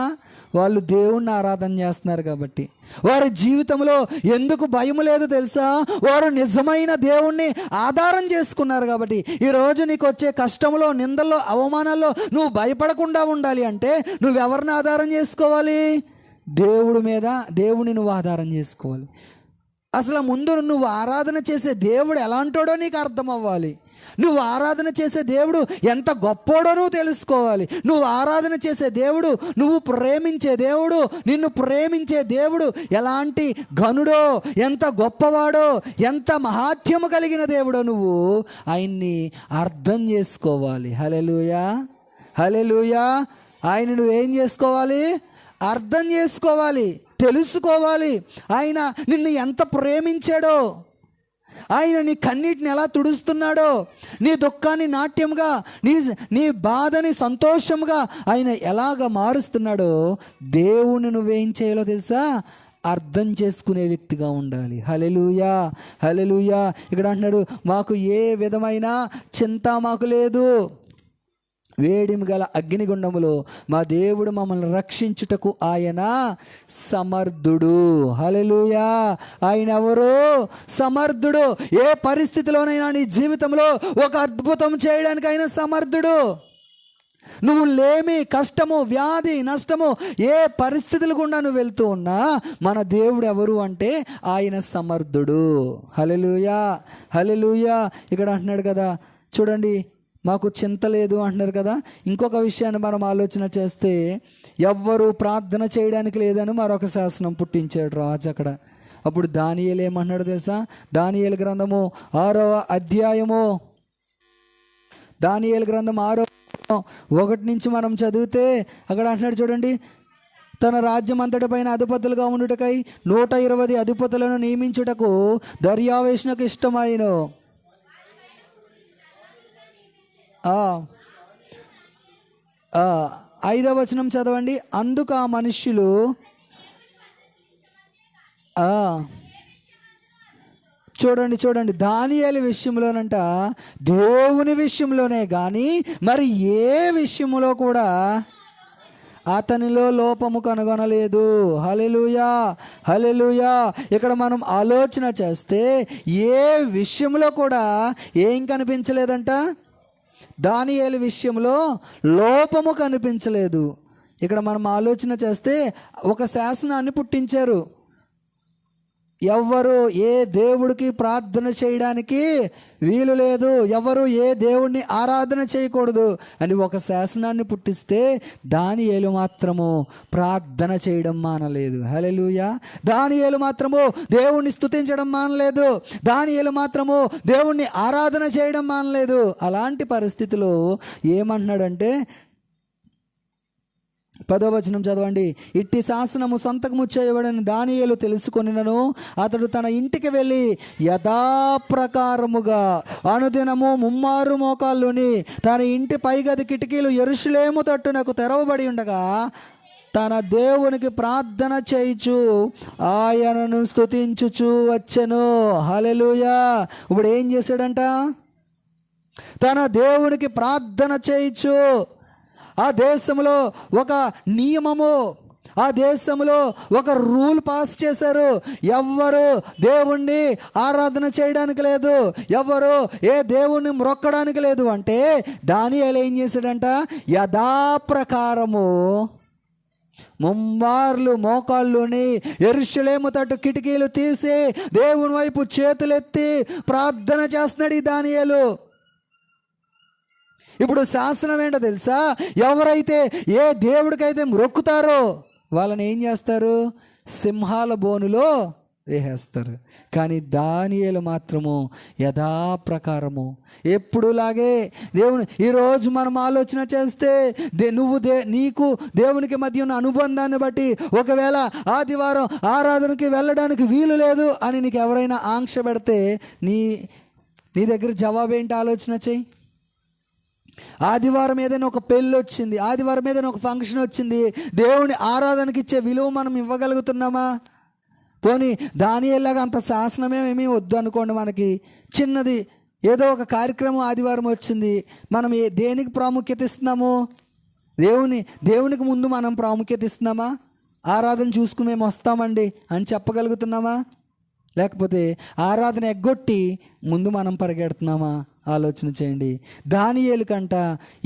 వాళ్ళు దేవుణ్ణి ఆరాధన చేస్తున్నారు కాబట్టి. వారి జీవితంలో ఎందుకు భయం లేదో తెలుసా, వారు నిజమైన దేవుణ్ణి ఆధారం చేసుకున్నారు కాబట్టి. ఈరోజు నీకు వచ్చే కష్టంలో, నిందల్లో, అవమానాల్లో నువ్వు భయపడకుండా ఉండాలి అంటే నువ్వెవరిని ఆధారం చేసుకోవాలి, దేవుడి మీద, దేవుని నువ్వు ఆధారం చేసుకోవాలి. అసలు ముందు నువ్వు ఆరాధన చేసే దేవుడు ఎలాంటోడో నీకు అర్థం అవ్వాలి. నువ్వు ఆరాధన చేసే దేవుడు ఎంత గొప్పోడో నువ్వు తెలుసుకోవాలి. నువ్వు ఆరాధన చేసే దేవుడు, నువ్వు ప్రేమించే దేవుడు, నిన్ను ప్రేమించే దేవుడు ఎలాంటి ఘనుడో, ఎంత గొప్పవాడో, ఎంత మహాత్యము కలిగిన దేవుడో నువ్వు ఆయన్ని అర్థం చేసుకోవాలి. హల్లెలూయా, హల్లెలూయా. ఆయన నువ్వేం చేసుకోవాలి, అర్థం చేసుకోవాలి, తెలుసుకోవాలి. ఆయన నిన్ను ఎంత ప్రేమించాడో, ఆయన నీ కన్నీటిని ఎలా తుడుస్తున్నాడో, నీ దుఃఖాన్ని నాట్యంగా, నీ బాధని సంతోషంగా ఆయన ఎలాగ మారుస్తున్నాడో, దేవుణ్ణి నువ్వేం చేయాలో తెలుసా, అర్థం చేసుకునే వ్యక్తిగా ఉండాలి. హల్లెలూయా, హల్లెలూయా. ఇక్కడ అంటున్నాడు, మాకు ఏ విధమైన చింత మాకు లేదు. వేడిమి గల అగ్నిగుండములో మా దేవుడు మమ్మల్ని రక్షించుటకు ఆయన సమర్థుడు. హల్లెలూయా. ఆయన ఎవరు, సమర్థుడు. ఏ పరిస్థితిలోనైనా నీ జీవితంలో ఒక అద్భుతం చేయడానికి ఆయన సమర్థుడు. నువ్వు లేమి, కష్టము, వ్యాధి, నష్టము, ఏ పరిస్థితులు గుండా నువ్వు వెళ్తూ ఉన్నా మన దేవుడు ఎవరు అంటే ఆయన సమర్థుడు. హల్లెలూయా, హల్లెలూయా. ఇక్కడ అంటున్నాడు కదా, చూడండి, మాకు చింత లేదు అంటున్నారు కదా. ఇంకొక విషయాన్ని మనం ఆలోచన చేస్తే, ఎవ్వరూ ప్రార్థన చేయడానికి లేదని మరొక శాసనం పుట్టించాడు రాజు అక్కడ. అప్పుడు దానియేలు ఏమంటున్నాడు తెలుసా, దానియేలు గ్రంథము 6వ అధ్యాయము, దానియేలు గ్రంథం 6:1 నుంచి మనం చదివితే అక్కడ అంటున్నాడు చూడండి, తన రాజ్యం అంతటి పైన అధిపతులుగా ఉండుటకై 120 అధిపతులను నియమించుటకు దర్యావేషునకు ఇష్టమైన. 5వ వచనం చదవండి. అందుకు ఆ మనుష్యులు, చూడండి, దానియేలు విషయంలోనంట దేవుని విషయంలోనే కానీ మరి ఏ విషయంలో కూడా అతనిలో లోపము కనుగొనలేదు. హల్లెలూయా, హల్లెలూయా. ఇక్కడ మనం ఆలోచన చేస్తే ఏ విషయంలో కూడా ఏం కనిపించలేదంట, దానియేలు విషయంలో లోపము కనిపించలేదు. ఇక్కడ మనం ఆలోచన చేస్తే ఒక శాసనాన్ని పుట్టించారు. ఎవ్వరు ఏ దేవుడికి ప్రార్థన చేయడానికి వీలు లేదు, ఎవరు ఏ దేవుణ్ణి ఆరాధన చేయకూడదు అని ఒక శాసనాన్ని పుట్టిస్తే దానియేలు మాత్రము ప్రార్థన చేయడం మానలేదు. హల్లెలూయా. దానియేలు మాత్రము దేవుణ్ణి స్తుతించడం మానలేదు, దానియేలు మాత్రము దేవుణ్ణి ఆరాధన చేయడం మానలేదు. అలాంటి పరిస్థితిలో ఏమంటున్నాడంటే, 10వ వచనం చదవండి. ఇట్టి శాసనము సంతకము చేయబడని దానియేలు తెలుసుకొనినను అతడు తన ఇంటికి వెళ్ళి యథాప్రకారముగా అనుదినము ముమ్మారు మోకాళ్ళుని తన ఇంటి పైగది కిటికీలు యెరూషలేము తట్టునకు తెరవబడి ఉండగా తన దేవునికి ప్రార్థన చేయుచు ఆయనను స్తుతించుచు వచ్చెను. హల్లెలూయా. ఇప్పుడు ఏం చేశాడంట? తన దేవునికి ప్రార్థన చేయుచు. ఆ దేశంలో ఒక నియమము, ఆ దేశంలో ఒక రూల్ పాస్ చేశారు. ఎవ్వరు దేవుణ్ణి ఆరాధన చేయడానికి లేదు, ఎవ్వరు ఏ దేవుణ్ణి మ్రొక్కడానికి లేదు. అంటే దానియేలు ఏం చేశాడంట? యథాప్రకారము ముమ్మార్లు మోకాళ్ళుని యెరూషలేము తట్టు కిటికీలు తీసి దేవుని వైపు చేతులెత్తి ప్రార్థన చేస్తున్నాడు ఈ దానియేలు. ఇప్పుడు శాసనం ఏంటో తెలుసా? ఎవరైతే ఏ దేవుడికైతే మొక్కుతారో వాళ్ళని ఏం చేస్తారు? సింహాల బోనులో వేసేస్తారు. కానీ దానియేలు మాత్రము యథాప్రకారము ఎప్పుడులాగే దేవుని. ఈరోజు మనం ఆలోచన చేస్తే నీకు దేవునికి మధ్య ఉన్న అనుబంధాన్ని బట్టి ఒకవేళ ఆదివారం ఆరాధనకి వెళ్ళడానికి వీలు లేదు అని నీకు ఎవరైనా ఆంక్ష పెడితే నీ దగ్గర జవాబు ఏంటి? ఆలోచన చెయ్యి. ఆదివారం ఏదైనా ఒక పెళ్ళి వచ్చింది, ఆదివారం ఏదైనా ఒక ఫంక్షన్ వచ్చింది, దేవుని ఆరాధనకి ఇచ్చే విలువ మనం ఇవ్వగలుగుతున్నామా? పోనీ దానియేలులాగా అంత శాసనమేమీ వద్దు అనుకోండి, మనకి చిన్నది ఏదో ఒక కార్యక్రమం ఆదివారం వచ్చింది, మనం దేనికి ప్రాముఖ్యత ఇస్తున్నాము? దేవునికి ముందు మనం ప్రాముఖ్యత ఇస్తున్నామా? ఆరాధన చూసుకుని మేము వస్తామండి అని చెప్పగలుగుతున్నామా? లేకపోతే ఆరాధన ఎగ్గొట్టి ముందు మనం పరిగెడుతున్నామా? ఆలోచన చేయండి. దానియేలు కంట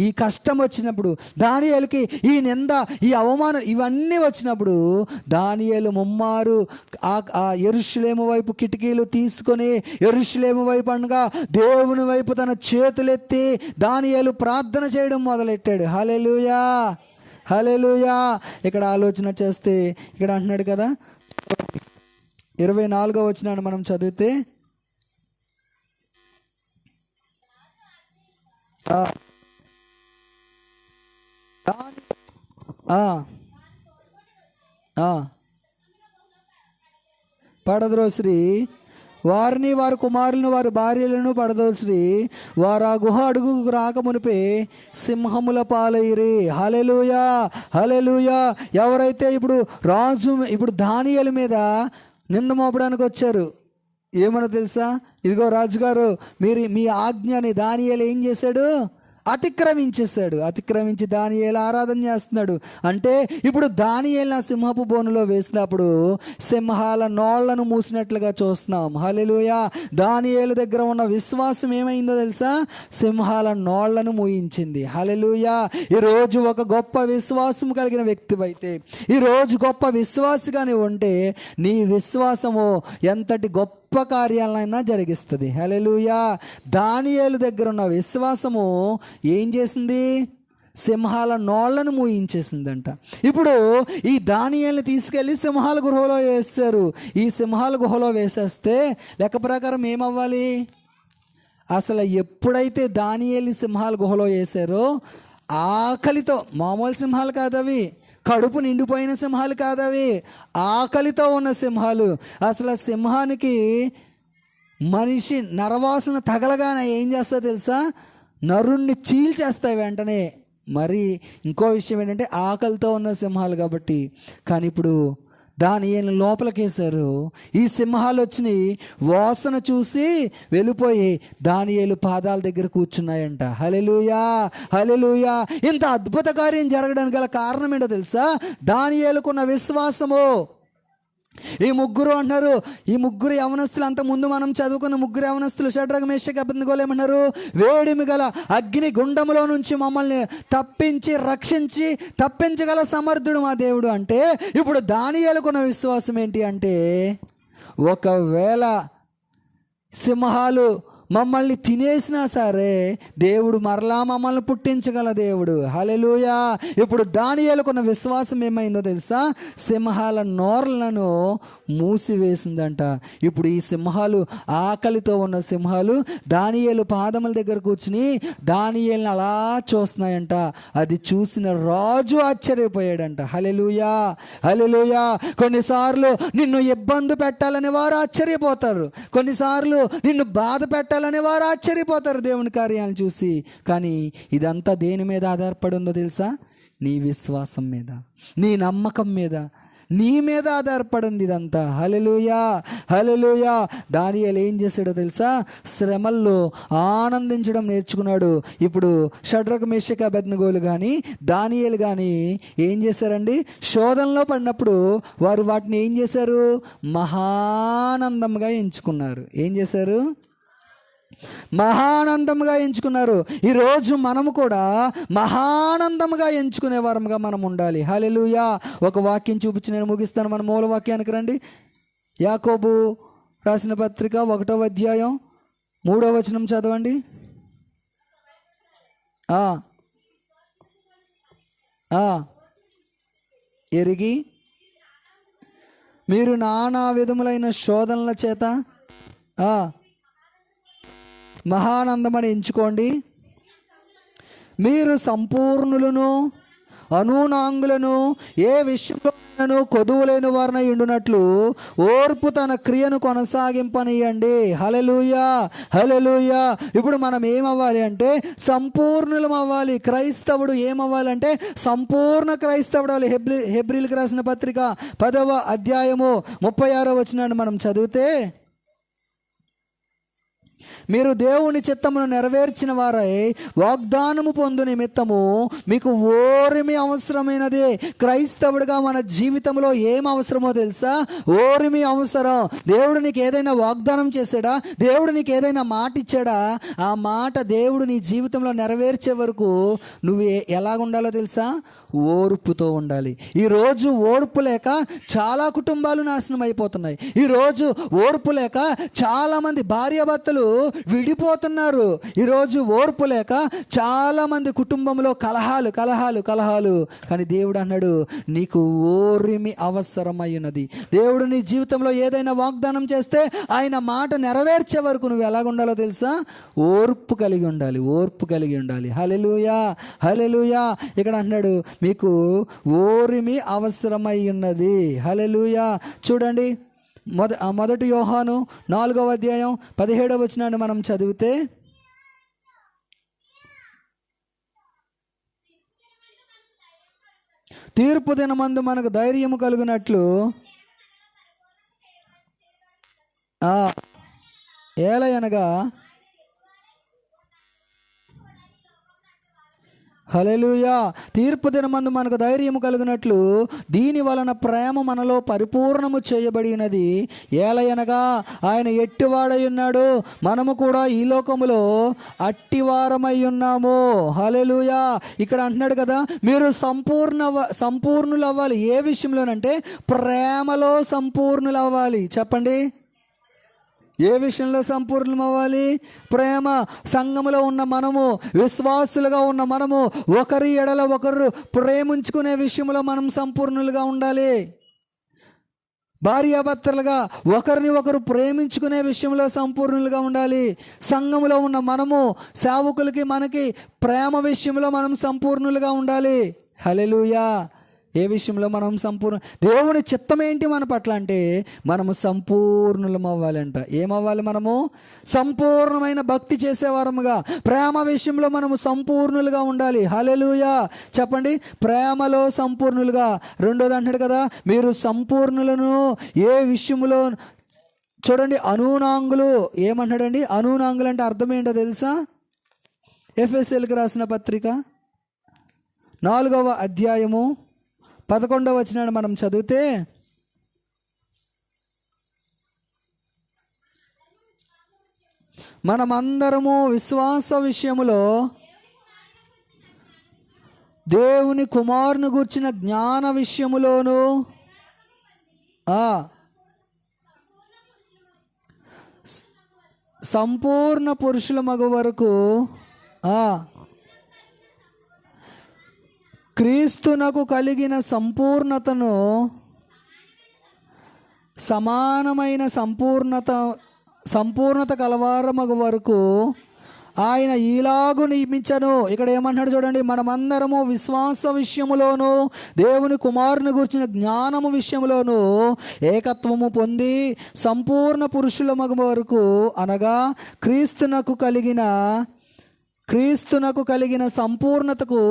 ఈ కష్టం వచ్చినప్పుడు, దానియేలుకి ఈ నింద, ఈ అవమానం ఇవన్నీ వచ్చినప్పుడు దానియేలు ముమ్మారు ఆ యెరూషలేము వైపు కిటికీలు తీసుకొని యెరూషలేము వైపు అనగా దేవుని వైపు తన చేతులెత్తి దానియేలు ప్రార్థన చేయడం మొదలెట్టాడు. హల్లెలూయా, హల్లెలూయా. ఇక్కడ ఆలోచన చేస్తే ఇక్కడ అంటున్నాడు కదా, 24వ వచనాన్ని మనం చదివితే పడద్రోశ్రీ వారిని, వారి కుమారులను, వారి భార్యలను పడదోశ్రీ వారు ఆ గుహ అడుగుకు రాకమునిపే సింహముల పాలైరి. హల్లెలూయా, హల్లెలూయా. ఎవరైతే ఇప్పుడు దానియేలు మీద నింద మోపడానికి వచ్చారు, ఏమన్నా తెలుసా? ఇదిగో రాజుగారు, మీ ఆజ్ఞని దానియేలు ఏం చేశాడు? అతిక్రమించి దానియేలు ఆరాధన చేస్తున్నాడు. అంటే ఇప్పుడు దానియేలు సింహపు బోనులో వేసినప్పుడు సింహాల నోళ్లను మూసినట్లుగా చూస్తున్నాం. హల్లెలూయా. దానియేలు దగ్గర ఉన్న విశ్వాసం ఏమైందో తెలుసా? సింహాల నోళ్లను మూయించింది. హల్లెలూయా. ఈరోజు ఒక గొప్ప విశ్వాసం కలిగిన వ్యక్తివైతే, ఈరోజు గొప్ప విశ్వాసిగానే ఉంటే నీ విశ్వాసము ఎంతటి గొప్ప కార్యాలైనా జరిగిస్తుంది. హల్లెలూయా. దానియేలు దగ్గర ఉన్న విశ్వాసము ఏం చేసింది? సింహాల నోళ్లను మూయించేసిందంట. ఇప్పుడు ఈ దానియేలుని తీసుకెళ్ళి సింహాల గుహలో వేస్తారు. ఈ సింహాల గుహలో వేసేస్తే లెక్క ప్రకారం ఏమవ్వాలి? అసలు ఎప్పుడైతే దానియేలుని సింహాల గుహలో వేసారో ఆకలితో, మామూలు సింహాలు కాదవి, కడుపు నిండిపోయిన సింహాలు కాదవి, ఆకలితో ఉన్న సింహాలు. అసలు సింహానికి మనిషి నరవాసన తగలగానే ఏం చేస్తా తెలుసా? నరుణ్ణి చీల్చేస్తాయి వెంటనే. మరి ఇంకో విషయం ఏంటంటే ఆకలితో ఉన్న సింహాలు కాబట్టి. కానీ ఇప్పుడు దానియేలు లోపలికేశారు. ఈ సింహాలు వచ్చినాయి, వాసన చూసి వెళ్ళిపోయి దానియేలు పాదాల దగ్గర కూర్చున్నాయంట. హల్లెలూయా, హల్లెలూయా. ఇంత అద్భుత కార్యం జరగడానికి గల కారణం ఏంటో తెలుసా? దానియేలుకున్న విశ్వాసము. ఈ ముగ్గురు అంటున్నారు, ఈ ముగ్గురు యవనస్తులు, అంత ముందు మనం చదువుకున్న ముగ్గురు యవనస్తులు షడ్రగ్ మేషక్ అబేద్నెగోలు ఏమన్నారు? వేడిమి గల అగ్ని గుండములో నుంచి మమ్మల్ని తప్పించగల సమర్థుడు మా దేవుడు. అంటే ఇప్పుడు దానియేలుకున్న విశ్వాసం ఏంటి అంటే, ఒకవేళ సింహాలు మమ్మల్ని తినేసినా సరే దేవుడు మరలా మమ్మల్ని పుట్టించగల దేవుడు. హల్లెలూయా. ఇప్పుడు దానియేలుకున్న విశ్వాసం ఏమైందో తెలుసా? సింహాల నోర్లను మూసివేసిందంట. ఇప్పుడు ఈ సింహాలు, ఆకలితో ఉన్న సింహాలు దానియేలు పాదముల దగ్గర కూర్చుని దానియేలుని అలా చూస్తున్నాయంట. అది చూసిన రాజు ఆశ్చర్యపోయాడంట. హల్లెలూయా, హల్లెలూయా. కొన్నిసార్లు నిన్ను ఇబ్బంది పెట్టాలని వారు ఆశ్చర్యపోతారు, కొన్నిసార్లు నిన్ను బాధ పెట్టాలని వారు ఆశ్చర్యపోతారు దేవుని కార్యాలను చూసి. కానీ ఇదంతా దేని మీద ఆధారపడి ఉందో తెలుసా? నీ విశ్వాసం మీద, నీ నమ్మకం మీద, నీ మీద ఆధారపడి ఉంది ఇదంతా. హల్లెలూయా, హల్లెలూయా. దానియేలు ఏం చేశాడో తెలుసా? శ్రమల్లో ఆనందించడం నేర్చుకున్నాడు. ఇప్పుడు షడ్రక్ మేషక్ అబేద్నెగోలు కానీ దానియేలు కానీ ఏం చేశారండి? శోధనలో పడినప్పుడు వారు వాటిని ఏం చేశారు? మహానందంగా ఎంచుకున్నారు. ఏం చేశారు? మహానందంగా ఎంచుకున్నారు. ఈరోజు మనము కూడా మహానందంగా ఎంచుకునే వారముగా మనం ఉండాలి. హల్లెలూయా. ఒక వాక్యం చూపించి నేను ముగిస్తాను. మన మూల వాక్యానికి రండి. యాకోబు రాసిన పత్రిక 1వ అధ్యాయం 3వ వచనం చదవండి. ఎరిగి మీరు నానా విధములైన శోధనల చేత మహానందమని ఎంచుకోండి. మీరు సంపూర్ణులను అనూనాంగులను ఏ విషయంలో కొదువులేని వారిని ఉండునట్లు ఓర్పు తన క్రియను కొనసాగింపనియండి. హల్లెలూయా, హల్లెలూయా. ఇప్పుడు మనం ఏమవ్వాలి అంటే సంపూర్ణులం అవ్వాలి. క్రైస్తవుడు ఏమవ్వాలంటే సంపూర్ణ క్రైస్తవుడు అవ్వాలి. హెబ్రీలకు రాసిన పత్రిక 10వ అధ్యాయము 36వ వచనాన్ని మనం చదివితే, మీరు దేవుని చిత్తమును నెరవేర్చిన వారై వాగ్దానము పొందు నిమిత్తము మీకు ఓరిమి అవసరమైనది. క్రైస్తవుడిగా మన జీవితంలో ఏం అవసరమో తెలుసా? ఓరిమి అవసరం. దేవుడు నీకు ఏదైనా వాగ్దానం చేశాడా? దేవుడు నీకు ఏదైనా మాట ఇచ్చాడా? ఆ మాట దేవుడు నీ జీవితంలో నెరవేర్చే వరకు నువ్వు ఎలాగుండాలో తెలుసా? ఓర్పుతో ఉండాలి. ఈరోజు ఓర్పు లేక చాలా కుటుంబాలు నాశనం అయిపోతున్నాయి. ఈరోజు ఓర్పు లేక చాలామంది భార్యాభర్తలు విడిపోతున్నారు. ఈరోజు ఓర్పు లేక చాలామంది కుటుంబంలో కలహాలు కలహాలు కలహాలు. కానీ దేవుడు అన్నాడు, నీకు ఓర్మి అవసరమైనది. దేవుడు నీ జీవితంలో ఏదైనా వాగ్దానం చేస్తే ఆయన మాట నెరవేర్చే వరకు నువ్వు ఎలాగుండాలో తెలుసా? ఓర్పు కలిగి ఉండాలి, ఓర్పు కలిగి ఉండాలి. హల్లెలూయా, హల్లెలూయా. ఇక్కడ అన్నాడు, మీకు ఓరిమి అవసరమై ఉన్నది. హల్లెలూయా. చూడండి, మొదటి యోహాను 4వ అధ్యాయం 17వ వచనాన్ని మనం చదివితే, తీర్పు దినమందు మనకు ధైర్యము కలుగునట్లు ఏలయనగా హల్లెలూయా. తీర్పు దినమందు మనకు ధైర్యము కలుగునట్లు దీని వలన ప్రేమ మనలో పరిపూర్ణము చేయబడినది. ఏలయనగా ఆయన ఎట్టివాడై ఉన్నాడు, మనము కూడా ఈ లోకములో అట్టివారమై ఉన్నాము. హల్లెలూయా. ఇక్కడ అంటున్నాడు కదా, మీరు సంపూర్ణులు అవ్వాలి. ఏ విషయంలోనంటే ప్రేమలో సంపూర్ణులు అవ్వాలి. చెప్పండి, ఏ విషయంలో సంపూర్ణం అవ్వాలి? ప్రేమ. సంఘములో ఉన్న మనము, విశ్వాసులుగా ఉన్న మనము ఒకరి ఎడల ఒకరు ప్రేమించుకునే విషయంలో మనం సంపూర్ణులుగా ఉండాలి. భార్యాభర్తలుగా ఒకరిని ఒకరు ప్రేమించుకునే విషయంలో సంపూర్ణులుగా ఉండాలి. సంఘములో ఉన్న మనము సేవకులకి మనకి ప్రేమ విషయంలో మనం సంపూర్ణులుగా ఉండాలి. హల్లెలూయా. ఏ విషయంలో మనం దేవుని చిత్తం ఏంటి మన పట్ల అంటే మనము సంపూర్ణులం అవ్వాలంట. ఏమవ్వాలి? మనము సంపూర్ణమైన భక్తి చేసేవారముగా, ప్రేమ విషయంలో మనము సంపూర్ణులుగా ఉండాలి. హల్లెలూయా. చెప్పండి, ప్రేమలో సంపూర్ణులుగా. రెండోది అంటాడు కదా, మీరు సంపూర్ణులను ఏ విషయంలో. చూడండి, అనూనాంగులు ఏమంటాడండి? అనూనాంగులు అంటే అర్థం ఏంటో తెలుసా? ఎఫెసీయులకు రాసిన పత్రిక 4వ అధ్యాయము 11వ వచనాన్ని మనం చదివితే, మనమందరము విశ్వాస విషయములో దేవుని కుమారుని గూర్చిన జ్ఞాన విషయములోను సంపూర్ణ పురుషుల మగు వరకు క్రీస్తునకు కలిగిన సమానమైన సంపూర్ణత కలవారమగు వరకు ఆయన ఈలాగు నియమించను. ఇక్కడ ఏమంటాడు చూడండి, మనమందరము విశ్వాస విషయములోను దేవుని కుమారుని గురించిన జ్ఞానము విషయములోను ఏకత్వము పొంది సంపూర్ణ పురుషుల మగు వరకు, అనగా క్రీస్తునకు కలిగిన సంపూర్ణతకు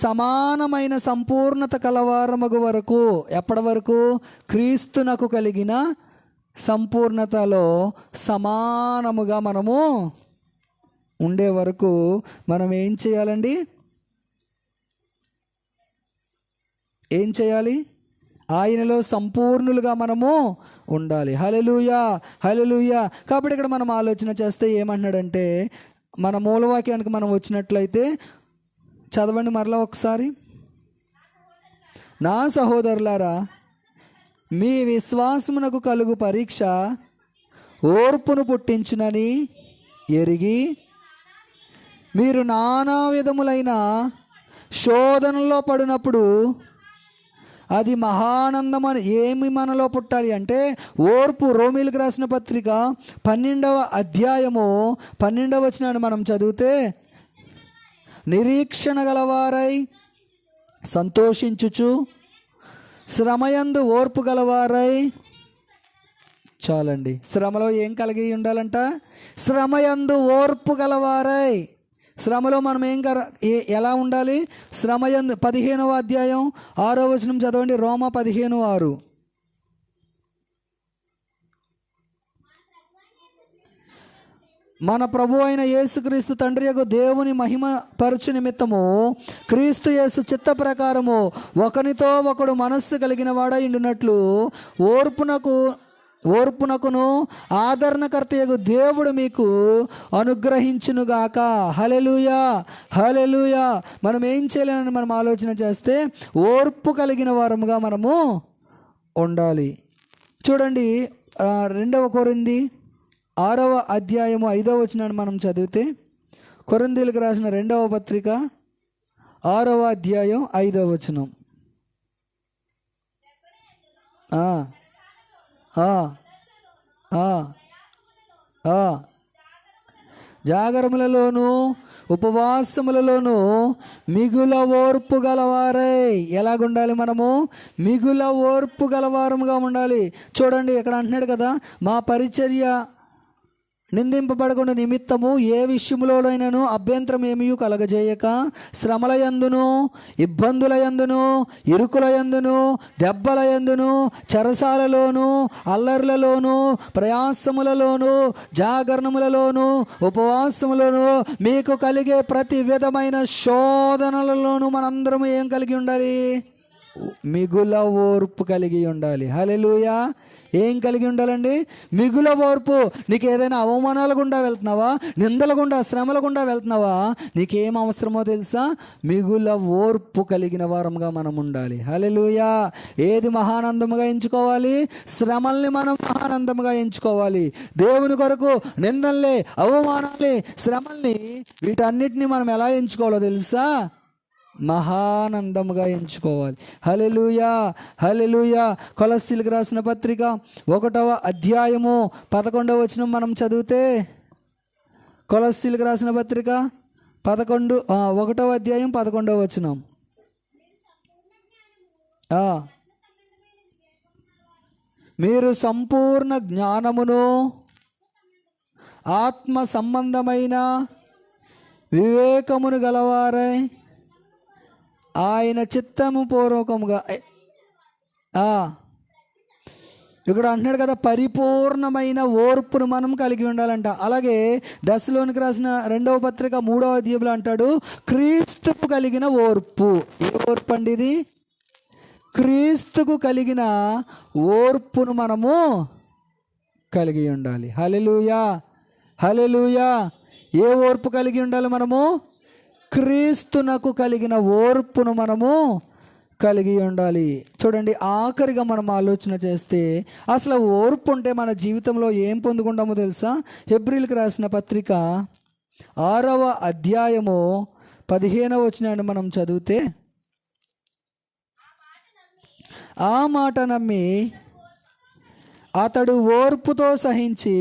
సమానమైన సంపూర్ణత కలవారమగు వరకు. ఎప్పటి వరకు? క్రీస్తునకు కలిగిన సంపూర్ణతలో సమానముగా మనము ఉండే వరకు మనం ఏం చేయాలండి? ఏం చేయాలి? ఆయనలో సంపూర్ణులుగా మనము ఉండాలి. హల్లెలూయా, హల్లెలూయా. కాబట్టి ఇక్కడ మనం ఆలోచన చేస్తే ఏమంటున్నాడంటే, మన మూలవాక్యానికి మనం వచ్చినట్లయితే చదవండి మరలా ఒకసారి. నా సహోదరులారా, మీ విశ్వాసమునకు కలుగు పరీక్ష ఓర్పును పుట్టించునని ఎరిగి మీరు నానా విధములైన శోధనలో పడినప్పుడు అది మహానందమని. ఏమి మనలో పుట్టాలి అంటే ఓర్పు. రోమీలకు రాసిన పత్రిక 12వ అధ్యాయము 12వ వచనాన్ని మనం చదివితే, నిరీక్షణ గలవారై సంతోషించుచు శ్రమయందు ఓర్పు గలవారై. చాలండి. శ్రమలో ఏం కలిగి ఉండాలంట? శ్రమయందు ఓర్పు గలవారై. శ్రమలో మనం ఎలా ఉండాలి? శ్రమయందు 15వ అధ్యాయం 6వ వచనం చదవండి. రోమ 15:6. మన ప్రభు అయిన యేసుక్రీస్తు తండ్రి యొక్క దేవుని మహిమ పరచు నిమిత్తము క్రీస్తు యేసు చిత్త ప్రకారము ఒకనితో ఒకడు మనస్సు కలిగిన వాడై ఉండునట్లు ఓర్పునకును ఆదరణకర్తయగు దేవుడు మీకు అనుగ్రహించునుగాక. హల్లెలూయా, హల్లెలూయా. మనం ఏం చేయాలని మనం ఆలోచన చేస్తే ఓర్పు కలిగిన వారముగా మనము ఉండాలి. చూడండి, 2వ కొరింథీ 6వ అధ్యాయము 5వ వచనాన్ని మనం చదివితే, కొరింథీలకు రాసిన 2వ పత్రిక 6వ అధ్యాయం 5వ వచనం. జాగరములలోను ఉపవాసములలోను మిగుల ఓర్పు గలవారై. ఎలాగుండాలి మనము? మిగుల ఓర్పు గలవారముగా ఉండాలి. చూడండి, ఇక్కడ అంటున్నాడు కదా, మా పరిచర్య నిందింపబడకుండా నిమిత్తము ఏ విషయంలోనైనాను అభ్యంతరం ఏమీ కలగజేయక శ్రమల యందును, ఇబ్బందుల యందును, ఇరుకుల యందును, దెబ్బల యందును, చెరసాలలోను, అల్లర్లలోను, ప్రయాసములలోను, జాగరణములలోను, ఉపవాసములను, మీకు కలిగే ప్రతి విధమైన శోధనలలోను మనందరము ఏం కలిగి ఉండాలి? మిగుల ఓర్పు కలిగి ఉండాలి. హల్లెలూయా. ఏం కలిగి ఉండాలండి? మిగుల ఓర్పు. నీకు ఏదైనా అవమానాల గుండా వెళ్తున్నావా, నిందల గుండా, శ్రమల గుండా వెళ్తున్నావా, నీకేం అవసరమో తెలుసా? మిగుల ఓర్పు కలిగిన వారముగా మనం ఉండాలి. హల్లెలూయా. ఏది మహానందముగా ఎంచుకోవాలి? శ్రమల్ని మనం మహానందముగా ఎంచుకోవాలి. దేవుని కొరకు నిందల్ని, అవమానాల్ని, శ్రమల్ని, వీటన్నిటిని మనం ఎలా ఎంచుకోవాలో తెలుసా? మహానందముగా ఎంచుకోవాలి. హల్లెలూయా, హల్లెలూయా. కొలస్సీలకు రాసిన పత్రిక 1వ అధ్యాయము 11వ వచనం మనం చదివితే, కొలస్సీలకు రాసిన పత్రిక 1వ అధ్యాయం 11వ వచనం. మీరు సంపూర్ణ జ్ఞానమును ఆత్మ సంబంధమైన వివేకమును గలవారై ఆయన చిత్తము పూర్వకముగా. ఇక్కడ అంటున్నాడు కదా, పరిపూర్ణమైన ఓర్పును మనం కలిగి ఉండాలంట. అలాగే దశలోనికి రాసిన 2వ పత్రిక 3వ అధ్యాయంలో అంటాడు, క్రీస్తుకు కలిగిన ఓర్పు. ఏ ఓర్పు అండి ఇది? క్రీస్తుకు కలిగిన ఓర్పును మనము కలిగి ఉండాలి. హల్లెలూయా, హల్లెలూయా. ఏ ఓర్పు కలిగి ఉండాలి మనము? క్రీస్తునకు కలిగిన ఓర్పును మనము కలిగి ఉండాలి. చూడండి, ఆఖరిగా మనం ఆలోచన చేస్తే అసలు ఓర్పు ఉంటే మన జీవితంలో ఏం పొందుకుంటామో తెలుసా? హెబ్రీలకు రాసిన పత్రిక 6వ అధ్యాయము 15వ వచనాన్ని మనం చదివితే, ఆ మాట నమ్మి అతడు ఓర్పుతో సహించి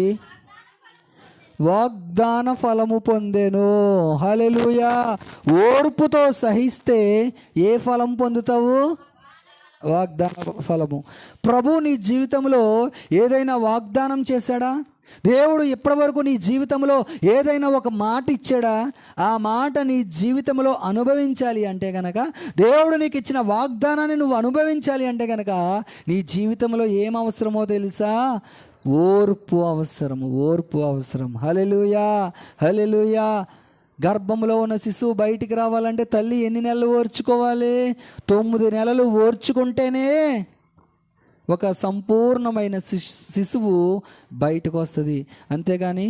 వాగ్దాన ఫలము పొందెను. హల్లెలూయా. ఓర్పుతో సహిస్తే ఏ ఫలం పొందుతావు? వాగ్దాన ఫలము. ప్రభు నీ జీవితంలో ఏదైనా వాగ్దానం చేశాడా? దేవుడు ఇప్పటివరకు నీ జీవితంలో ఏదైనా ఒక మాట ఇచ్చాడా? ఆ మాట నీ జీవితంలో అనుభవించాలి అంటే కనుక, దేవుడు నీకు ఇచ్చిన వాగ్దానాన్ని నువ్వు అనుభవించాలి అంటే కనుక, నీ జీవితంలో ఏం అవసరమో తెలుసా? ఓర్పు అవసరము. ఓర్పు అవసరం. హల్లెలూయా, హల్లెలూయా. గర్భంలో ఉన్న శిశువు బయటికి రావాలంటే తల్లి ఎన్ని నెలలు ఓర్చుకోవాలి? 9 నెలలు ఓర్చుకుంటేనే ఒక సంపూర్ణమైన శిశువు బయటకు వస్తుంది. అంతేగాని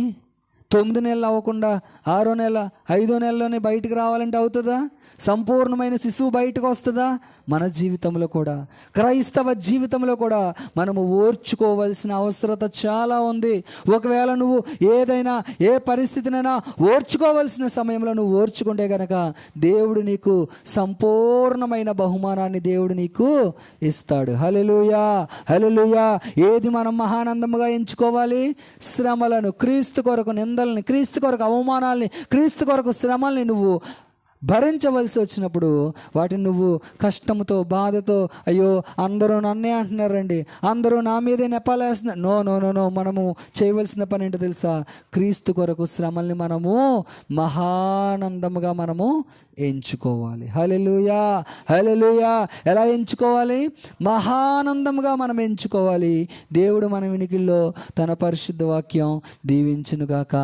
9 నెలలు అవ్వకుండా 6వ నెల 5వ నెలలోనే బయటకు రావాలంటే అవుతుందా? సంపూర్ణమైన శిశువు బయటకు వస్తుందా? మన జీవితంలో కూడా, క్రైస్తవ జీవితంలో కూడా మనము ఓర్చుకోవాల్సిన అవసరత చాలా ఉంది. ఒకవేళ నువ్వు ఏదైనా ఏ పరిస్థితినైనా ఓర్చుకోవాల్సిన సమయంలో నువ్వు ఓర్చుకుంటే కనుక దేవుడు నీకు సంపూర్ణమైన బహుమానాన్ని దేవుడు నీకు ఇస్తాడు. హల్లెలూయా, హల్లెలూయా. ఏది మనం మహానందముగా ఎంచుకోవాలి? శ్రమలను, క్రీస్తు కొరకు నిందల్ని, క్రీస్తు కొరకు అవమానాల్ని, క్రీస్తు కొరకు శ్రమల్ని నువ్వు భరించవలసి వచ్చినప్పుడు వాటిని నువ్వు కష్టంతో, బాధతో, అయ్యో అందరూ నన్నే అంటున్నారండి, అందరూ నా మీదే నెపాలేస్తున్నారు. నో నో నో నో మనము చేయవలసిన పని ఏంటో తెలుసా? క్రీస్తు కొరకు శ్రమల్ని మనము మహానందముగా మనము ఎంచుకోవాలి. హల్లెలూయా, హల్లెలూయా. ఎలా ఎంచుకోవాలి? మహానందముగా మనం ఎంచుకోవాలి. దేవుడు మన వినికిల్లో తన పరిశుద్ధ వాక్యం దీవించునుగాక.